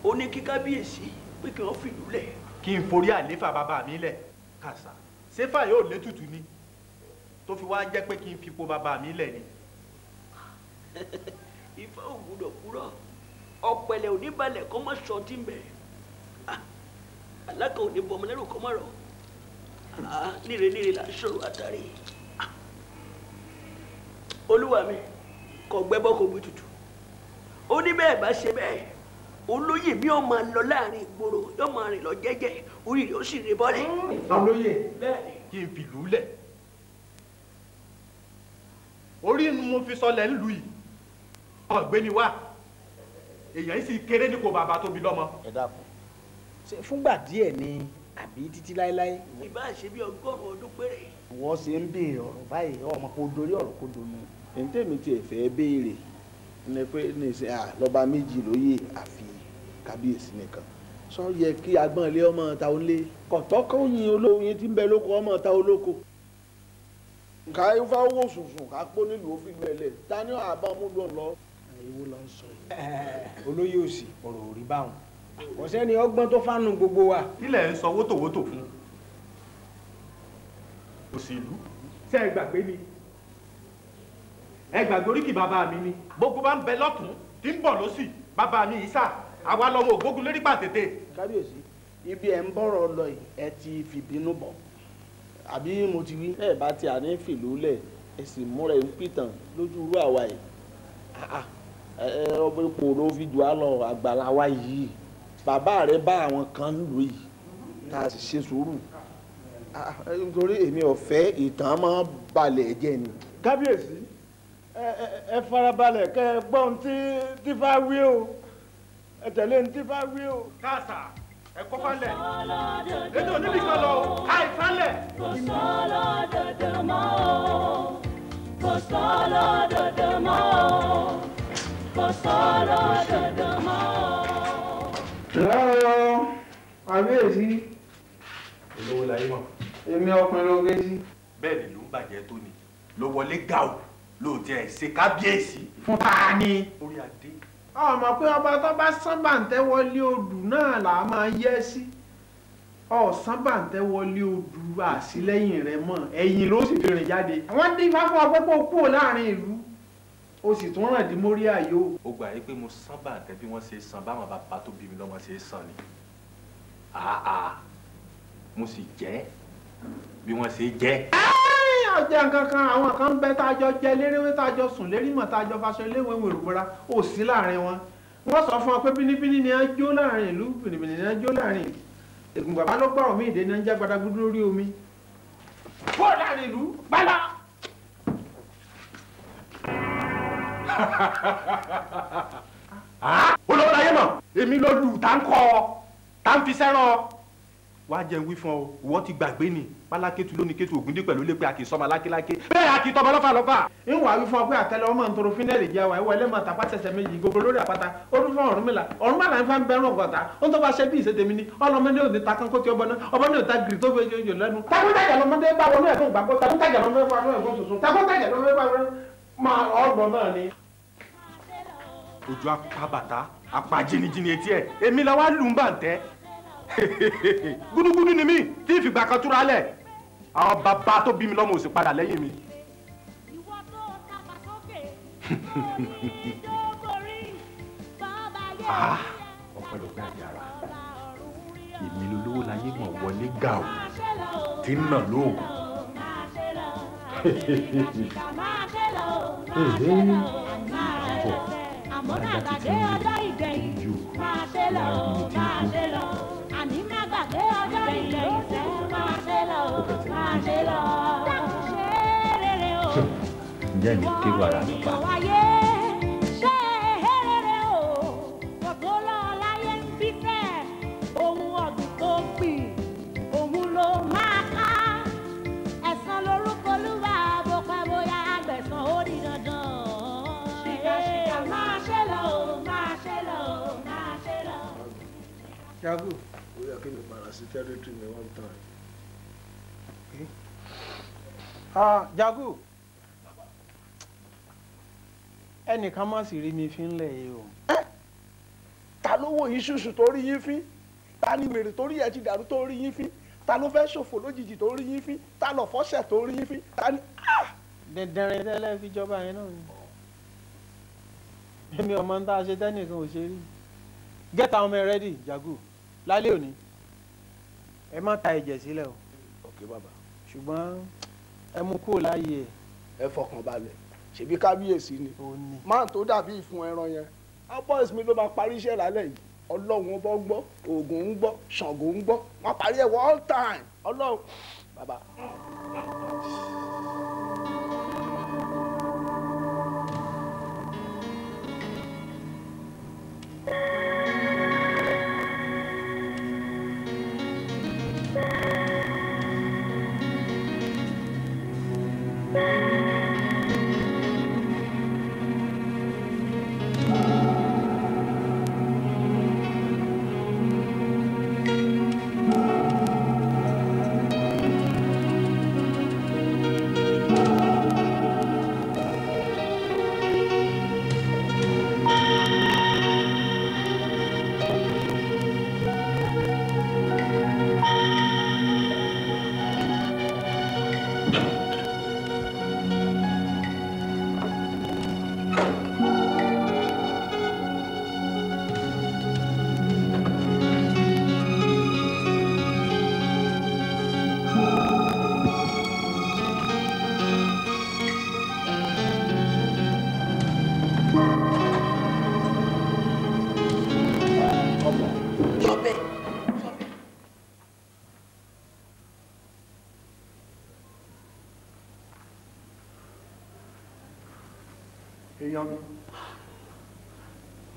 ó ní kí kábíyèsí pé kí wọ́n fìlú lẹ̀. kí n forí àléfà bàbá mi lẹ̀ kàṣà ṣéfà yóò létùtù ni tó fi wá jẹ́ pé kí n fipò bàbá mi lẹ̀ ni. Ifá ò gbúdọ̀ kúrọ̀ ọ̀pẹ̀lẹ̀ òní balẹ̀ kọ́ mọ́ sọ tí ń bẹ̀ alákan òní bọ̀ ọmọlẹ́rù kọ́ mọ́ rọ̀ níre là ń sọ̀rọ̀ àtàrí olúwa mi kò gbẹ́bọ́ kò gbé tutù ó ní bẹ́ẹ̀ bá ṣe bẹ́ẹ̀ olóyè mi ò máa lọ láàrin ìgboro yóò máa rìn lọ jẹ́jẹ́ orí rẹ̀ ó sì rè bọ́lẹ̀. olóyè kí n fìlú lẹ̀ orí ni mo fi sọlẹ̀ nílùú yìí ọ̀gbẹ́ni wa èèyàn yìí sì kéré ní kò bàbá tóbi lọ́mọ. ẹ dákun ṣe fúngbà díẹ̀ ni àbí títí láéláé. ìbá ṣe bí 100 ọdún péré. wọ́n ṣe ń béèrè ọ̀rọ̀ báyìí ọmọ kò dorí ọ̀rọ̀ kò domi. èyí tèmi tiẹ̀ fẹ́ béèrè ni pé níṣẹ́ lọ́ba méjì lóye àfi kábíyèsí nìkan sọ yẹ kí agbọ́n ilé ọmọ ta ó lé kọ̀tọ́kọ̀yìn olóyin tí ń bẹ lóko ọmọ ta ó lóko. ká ifá owó sùnsùn ká pọ́ nílùú òfin gbẹ̀lẹ̀ dání àbá múlò lọ. ìwọ lọ sọ yìí. olóyè òsì ọ̀rọ̀ ò rí báwọn ọ̀sẹ́ni ọgbọ́n tó fánú gbogbo wa. nílẹ̀ ń sọ wótòwótò fún òṣèlú. ṣé ẹ gbàgbé ni ẹ gbàgbé oríkì bàbá mi ni. gbogbo bá ń bẹ lọ́tún tí ń bọ̀ lọ́sì bàbá mi yìí sà àwa lọ́mọ ògbógun lórí pàtètè. kábíyèsí ibi ẹ̀ ń bọ̀rọ̀ lọ yìí ẹ ti fìbínú bọ̀ àbí mo ti wí. ẹ bá ti àní fìlú lẹ̀ ẹ sì múra ẹ̀ ń pìtàn lójú irú àwa yìí ọmọ ipò ló fi jù á lọ àgbàlá wa yìí bàbá rẹ bá àwọn kan lù yìí tá a sì ṣe sùúrù nítorí èmi ò fẹ́ ìtàn máa balẹ̀ jẹ́ ni. kábíyèsí ẹ farabalẹ̀ kẹ́ ẹ gbọ́ ohun tí fá wí o ẹ tẹ̀lé ohun tí fá wí o. káàsà ẹ kọ́ falẹ̀ ètò oníbi kan lọ àìsànlẹ̀. kò sọ́lọ́ dòdò mọ́ o kò sọ́lọ́ dòdò mọ́ o kò sọ́lọ́ dòdò mọ́ o. lọ́wọ́ kábíyèsí. olówó la yín mọ̀. èmi ọkùnrin ló gé sí. bẹ́ẹ̀ ni ló ń bàjẹ́ tó ni ló wọlé gàù ló tiẹ̀ ṣe kábíyèsí. fún ta ni. orí adé. ọmọ pé ọba tó bá sán bàǹtẹ́ wọlé odù náà là á máa yẹ sí ọ̀sán bàǹtẹ́ wọlé odù àṣìlẹ́yìn rẹ̀ mọ̀ ẹ̀yìn ló sì fi rìn jáde. wọ́n dín fáfọ́ ọgbẹ́pọ̀ kúrò láàrin ìlú o sì tún ràn dín mórí àyò. ó gbà yí pé mo sán bàǹtẹ́ bí wọ́n ṣe sàn báwọn bàbá tó bí mi lọ́mọ ṣe sàn ni mo sì jẹ́ bí wọ́n ṣe jẹ́. ọjà kankan àwọn kan bẹ tá a jọ jẹ léréwé tá a jọ sùn lérí mọ̀ tá a jọ faṣọ léwé wèrèwèrà ò sí láàrin wọn wọ́n sọ fún ọ pé bínibíní ni a jó láàrin ìlú bìnìbìnì ni a jó láàrin ìlú ègùn bàbá ló gbọ́rọ̀ mí ìdè ní a ń já gbadagudu lórí omi kó láàrin ìlú gbálá. olówó láyé mọ̀ èmi ló lù tá ń kọ́ tá ń fi sẹ́ràn wàá jẹun wí fún ọ ìwọ ti gbàgbé ni pálákétu lóní kétu ògúndé pẹ̀lú lé pé a kì í sọmọ alákéláké bẹ́ẹ̀ a kì í tọmọ lọ́fà lọ́fà. ń wà wí fún ọ pé àtẹlẹ ọmọ ntòrò fínẹ́ẹ̀lì jẹ́ wa ìwọ ẹlẹ́mọ̀ tàpá tẹ̀sẹ̀ méjì gbogbo lórí àpáta ó dún fún Ọ̀rúnmìlà ń fa ń bẹ́rùn ọ̀gọ̀ta ó ń tó bá ṣe bí ìṣètèmi ni ọlọmọdé ò ní ta kán kó tí ọbọ ní ò ta gírì tó fẹ́ yọ lẹ́nu. takúntàjà lọmọdé bá wọnú ẹ̀fọ́ gbàgbọ́ takúntàjà lọmọdé bá wọnú ẹ̀fọ́ tuntun takúntàjà lọmọdé bá wọnú máa ọgbọ̀n náà ni. ojú apá bàtà apá jìnnìjìnnì etí ẹ èmi la wá lù ń bà ń tẹ gúdúgúdú ni mí tí ìfìgbà kan túra lẹ̀ àwọn bàbá tó bí mi lọ́mọ ò sì padà lẹ́yìn mi. ọpẹ́lọpẹ́ àyàrá èmi lolówó láyé mọ̀ wọlé gàù tí ń nà lóògùn. àmọ́dàgbàdé ọjọ́ ìgbẹ̀yìn máa ṣe lọ máa ṣe lọ àní má gbàgbé ọjọ́ ìgbẹ̀yìn sẹ́ máa ṣe lọ máa ṣe lọ ṣe rere o. ǹjẹ́ ní kéwà rà mí pa. wáyé ṣe rere o gbogbo lọ láyé ń bí fẹ́ ohun ọ̀gbìn tó gbìn òun ló máa ká ẹ̀san lórúkọ Olúwa bó pẹ́ bóyá àgbẹ̀san ó di dandan. ṣìkàṣìkà máa ṣe lọ máa ṣe lọ máa ṣe lọ. Jagu. ó yẹ kí mi padà sí territory mi one time. Jagu ẹnìkan má sì rí mi fi ń lẹ̀ yìí o. ta ló wò yín ṣùṣù tó rí yín fín ta ni wèrè tó rí ẹ ti dàrú tó rí yín fín ta ló fẹ́ ṣòfò lójijì tó rí yín fín ta lọ fọ́ṣẹ̀ tó rí yín fín ta ni. dẹ̀dẹ̀rẹ̀ tẹ́lẹ̀ fi jọba yẹn náà ni èmi ọmọ ń tá a ṣe tẹ́nìkan ò ṣe rí get àwọn ọmọ ẹ ready Jagu lálẹ́ òní ẹ má ta ẹ̀jẹ̀ sílẹ̀ o. ok bàbá. ṣùgbọ́n ẹ mú kúrò láàyè ẹ. ẹ fọkàn balẹ̀ ṣebí kábíyèsí ni máa tó dàbí ìfun ẹran yẹn boys mi ló máa parí iṣẹ́ lálẹ́ yìí ọlọ́run ọba ń gbọ́ ògùn ń gbọ́ ṣàngó ń gbọ́ wọ́n parí ẹ̀ wọ́n all time ọlọ́run bàbá. èèyàn mi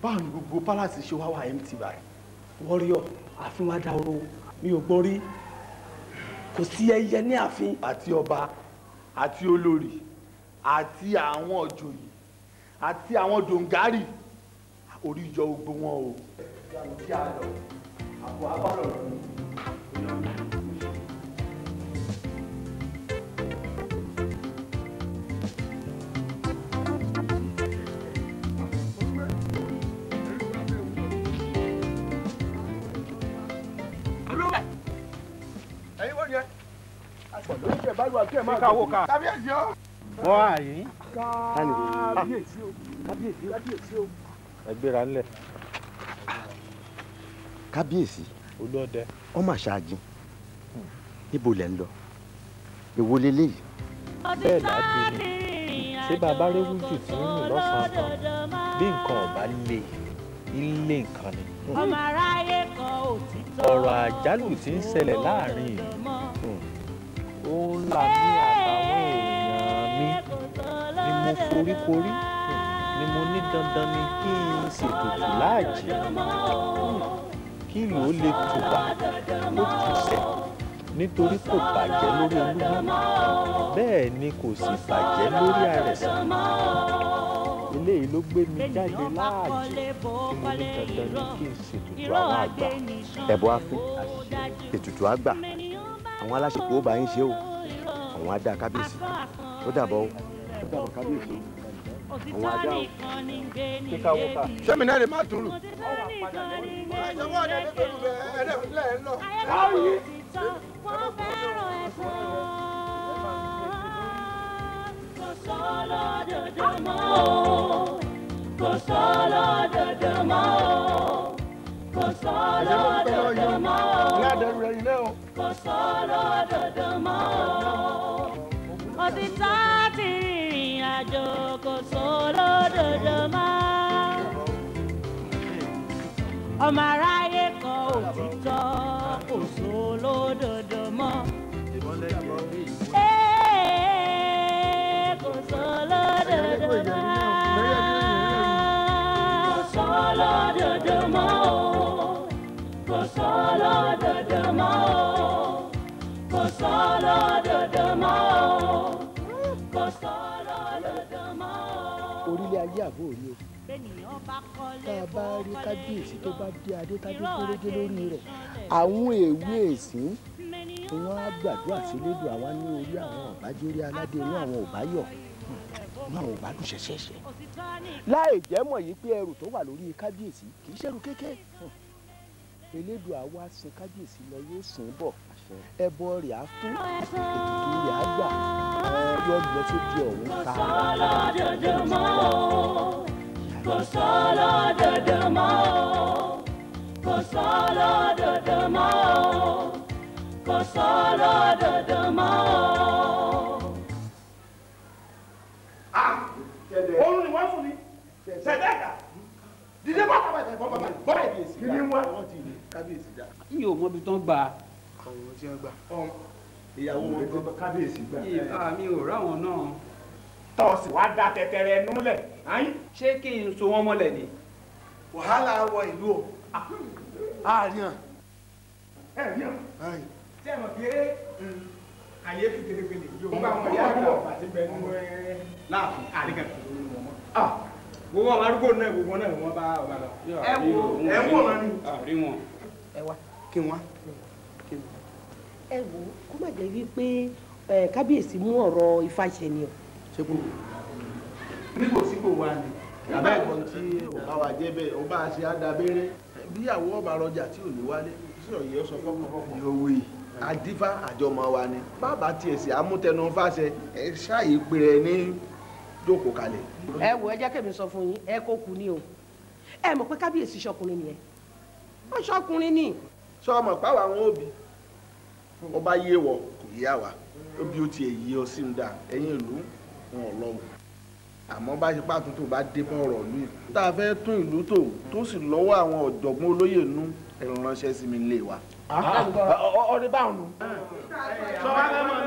báwo ni gbogbo palace ṣe wá wà empty báyìí. Warrior ààfin wa dahoro mi ò gbọ́ rí kò sí ẹyẹ ní ààfin. àti ọba àti olórí àti àwọn òjòyè àti àwọn dòǹgárì orí yọ gbogbo wọn o. kí a lọ àbọ̀ abálọ̀ lọ́wọ́. ẹ̀yin wọ́n yẹ àgbọ̀dọ̀ ìjẹ́ bá wà kí ẹ̀ máa káwó ká. kábíyèsí o. wọ́n àyín. kábíyèsí o kábíyèsí o. ẹ gbéra ńlẹ̀. kábíyèsí olóòdẹ ọmọ àṣáájú níbo lẹ ń lọ èwo leléyìí. bẹ́ẹ̀ láti ní ṣé bàbá réwújù tí ń rìn lọ́sàn-án kan bí nǹkan ọ̀bá lè ilé nǹkan ni. ọmọ aráyé kan òtítọ́. ọ̀rọ̀ àjálù tí ń ṣẹlẹ̀ láàrin ìlú ó ń là ní àtàwọn èèyàn mi ni mo foríkorí ni mo ní dandan ni kí n ṣètùtù láàjì kí ìlú ó lè tùbà ó tùsẹ̀ nítorí kò bàjẹ́ lórí Olúmọ bẹ́ẹ̀ ni kò sì bàjẹ́ lórí Àrẹ̀sà eléyìí ló gbé mi jáde láàjì tí mo ní dandan ni kí n ṣètùtù àwọn àgbà. ẹ̀bọ afẹ́ ètùtù àgbà àwọn aláṣepọ̀ ó bá yín ṣe o àwọn adá kábíyèsí ó dàbọ̀ o ó dàbọ̀ kábíyèsí àwọn adá o. kíkàwó ká. sẹ́mi náà lè má tún lù. àjọwọ́ ọ̀dẹ̀ tó lù ẹ̀ẹ́dẹ̀ ń lọ. káwé. wọ́n fẹ́ràn ẹ̀fọ́ kò sọ́lọ́ dòdò mọ́ o kò sọ́lọ́ dòdò mọ́ o kò sọ́lọ́ dòdò mọ́ o kò sọ́lọ́ dòdò mọ́ o òtítọ́ ti rìnrìn àjò kò sọ́lọ́ dòdò mọ́ ọmọ aráyé kan òtítọ́ kò sọ́lọ́ dòdò mọ́. Kò sọ́lọ́ dòdò mọ́. Kò sọ́lọ́ dòdò mọ́ o. Kò sọ́lọ́ dòdò mọ́ o. Kò sọ́lọ́ dòdò mọ́ o. Kò sọ́lọ́ dòdò mọ́ o. orílẹ̀ ayé àbò rí o tá a bá rí kábíyèsí tó bá dé adé tábí kórógé lórí rẹ̀ àwọn èwe èsín wọn á gbàdúrà sí lédùn àwa ní orí àwọn ọ̀bájẹ́rí aládé inú àwọn ọ̀báyọ̀ inú àwọn ọ̀bádùn ṣẹ̀ṣẹ̀ṣẹ̀ láì jẹ́ mọ̀ yìí pé ẹrù tó wà lórí kábíyèsí kì í ṣẹ́rù kékeré elédùn àwa sin kábíyèsí lọ yóò sìn bọ̀ ẹbọ rẹ̀ á fún ètùtù rẹ̀ á gbà yọ lọ sókè ọ̀hún ká. Kò sọ́lọ́ dòdò mọ́ o. Kò sọ́lọ́ dòdò mọ́ o. Kò sọ́lọ́ dòdò mọ́ o. Kò sọ́lọ́ dòdò mọ́ o. Oorun ni wọ́n fún mi. Ṣẹ̀dẹ́gà. Dídé bá bàbá ìbọn bàbá bọ́ọ̀ kí ni wọ́n. Kábíyèsí dá. Iye ò mọbi tán gbà. Àwọn tí wọ́n gbà. Ìyàwó wọn gbọ́ kábíyèsí gbà. Mi ò ráwọn náà. Tọ́sí wá dá tẹ̀tẹ̀rẹ̀ núlẹ̀. Ṣé kí n so wọ́n mọ́lẹ̀ ni? Wàhálà wọ ìlú o. Àárín. Ẹ rí hàn. Tí ẹ mọ̀ pé kàyéfì kékeré yóò bá wọn yá àgbà àti bẹ̀rù láàfin àríkà tó lórí wọn mọ́. Gbogbo àwọn arúgbó náà gbogbo náà wọ́n bá ọba lọ. Ẹ wò wọn ni. Àrí wọn. Ẹ wá kí wọn. Ẹ wò kó má jẹ́ wípé kábíyèsí mú ọ̀rọ̀ Ifá ṣẹ ni o. Ṣé kò nígbò sípò wa ni bàbá ẹ̀gbọ́n tí ọba wa jẹ́ bẹ́ẹ̀ ọba àṣẹ àdàbẹ́rẹ́ bíyàwó ọba rọjà tí ò ní wálé sí ọ̀yẹ́ sọ fọ́kànfọ́kàn. òwe adífá àjọmọ wa ni bàbá tiẹ̀ sí amútẹnu fàṣẹ ẹ ṣáàyè pé ẹ ní jókòó kalẹ̀. Ẹ wò ẹ jẹ́ kẹ́mi sọ fún yín ẹ kó kú ni o ẹ mọ̀ pé kábíyèsí ṣọkùnrin nìyẹn wọ́n ṣọkùnrin ni. sọmọ páwa àwọn òbí ọba yé wọ kò yé àwa bí ó tiẹ̀ yé ọ sí ń dà ẹ̀yìn ìlú wọn ò lọ́wọ́ àmọ́ bá ṣe pàtó tó bá dé bọ́ ọ̀rọ̀ ìlú yìí tá a fẹ́ tún ìlú tò tó sì lọ́wọ́ àwọn ọ̀jọ̀gbọ́n olóyè nú ẹ̀rọ ránṣẹ́ sí mi lè wa. ọdẹ báwọn nù. sọ́wọ́n ẹ mọ̀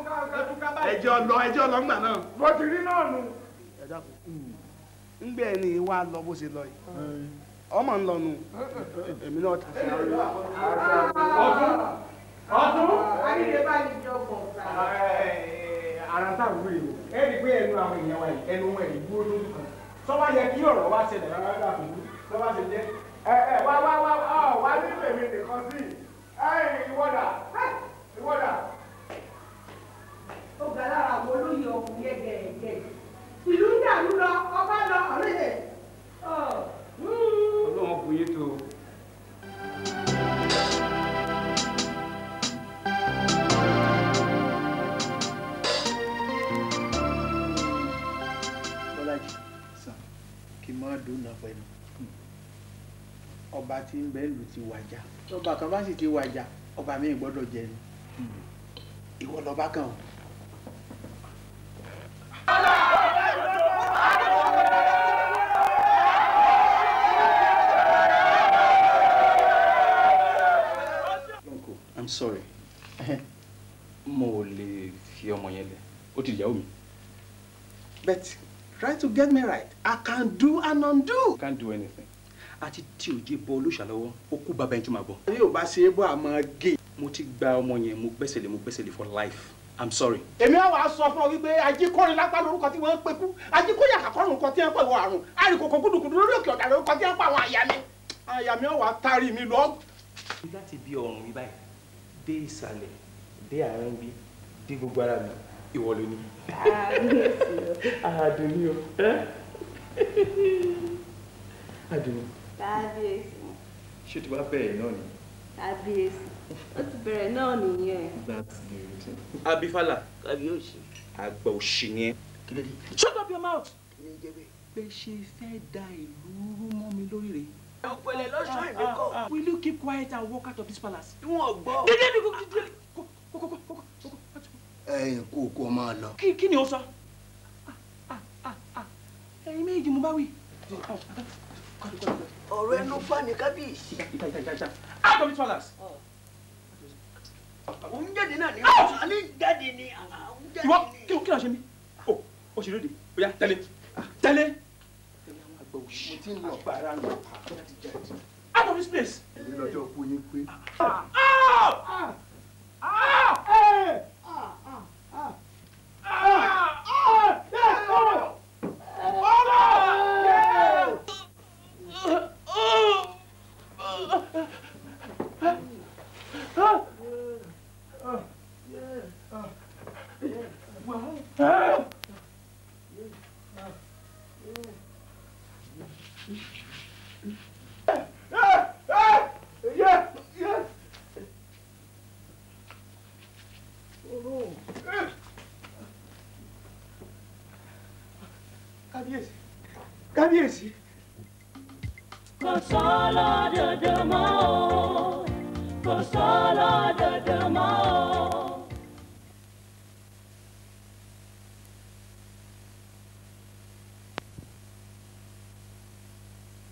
náà ẹjọ́ lọ ńgbà náà. bó ti rí náà nù. ń gbé ẹni wá lọ bó ṣe lọ yìí ọmọ ń lọ nù èmi náà tà sí ọdún. ayílẹ̀ bá ní jọ pọ̀ ara táwọn wúre o ẹ rí i pé ẹnu àwọn èèyàn wa yìí ẹnu wọn ẹ̀ dúró lójú kan sọ́wọ́ yẹ kí ọ̀rọ̀ wá ṣẹlẹ̀ rárá dàbí sọ́wọ́ ṣe jẹ́. wá ní èmi nìkan sí ìwọ́dà. ó ga lára àwọn olóyè ọkùnrin ẹgẹẹgẹ ìlú ń dàrú lọ ọba lọ ọlẹyẹ. ọlọ́run kò yé tó. Bọ́lájì kí n máa dùn náà pẹ̀lú ọba tí ń bẹ lù ti wàjà ọba kan bá sì ti wàjà ọba mi gbọ́dọ̀ jẹ ni ìwọ lọba kan o. I'm sorry. Mo lè fi ọmọ yẹn lẹ̀. Ó ti ìyàwó mi. But try to get me right. I can do and undo. Can't do anything. Àti tí òjé bọ olóṣà lọ́wọ́, ó kú bàbá ẹni tó máa bọ̀. Bí o bá ṣe é bọ́ àmọ́ gé. Mo ti gba ọmọ yẹn, mo gbẹ́sẹ̀ lé for life. I'm sorry. Èmi á wàá sọ fún ọ wípé ajíkọrin lápá lórúkọ tí wọ́n ń pè kú. Ajíkóyà kàkọ́ lórúkọ tí wọ́n ń pè wọ àrùn. Àrìkòkò gúdùgúdù lórí òkè ọ̀dà lórúkọ tí wọ́n ń pè àwọn àyà mi. Àyà mi á wàá tari mi lọ. Láti bí ọrùn mi báyìí, dé ìsàlẹ̀, dé àárín bí, dé gbogbo ara mi, ìwọ ló ní. Àdùnní o. Àdùnní. Kábíyèsí. Ṣé tí wàá bẹ̀rẹ̀ náà ni? Kábíyèsí. Ó ti bẹ̀rẹ̀ náà nìyẹn. That's good. Abífálà. Kábíyèsí. Àgbà òṣì ni ẹ́. Shut up your mouth. Bẹ́ ṣe fẹ́ da ìlú rú mọ́ mi lórí rẹ̀. Ọ̀pẹ̀lẹ̀ lọ́sọ̀ ìdíkọ̀. Will you keep quiet and walk out of this palace? Wọ́n gbọ́. ẹ̀yin kó máa lọ. Kí ni o sọ? Ẹ̀yin méjì mo bá wí. Ọ̀rọ̀ ẹnu bá ní kábíyèsí. Out of this palace. Òun jáde náà ni àwọn ní jáde ni. Ìwọ kí ló ṣe mí? O ṣì lóde. Oya tẹ̀lé. Tẹ̀lé. mo ti ń lọ. Out of this place. èmi lọ́jọ́ kú yín pé. Kábíyèsí. Kò sọ́lọ́ dòdò mọ́ o, kò sọ́lọ́ dòdò mọ́ o.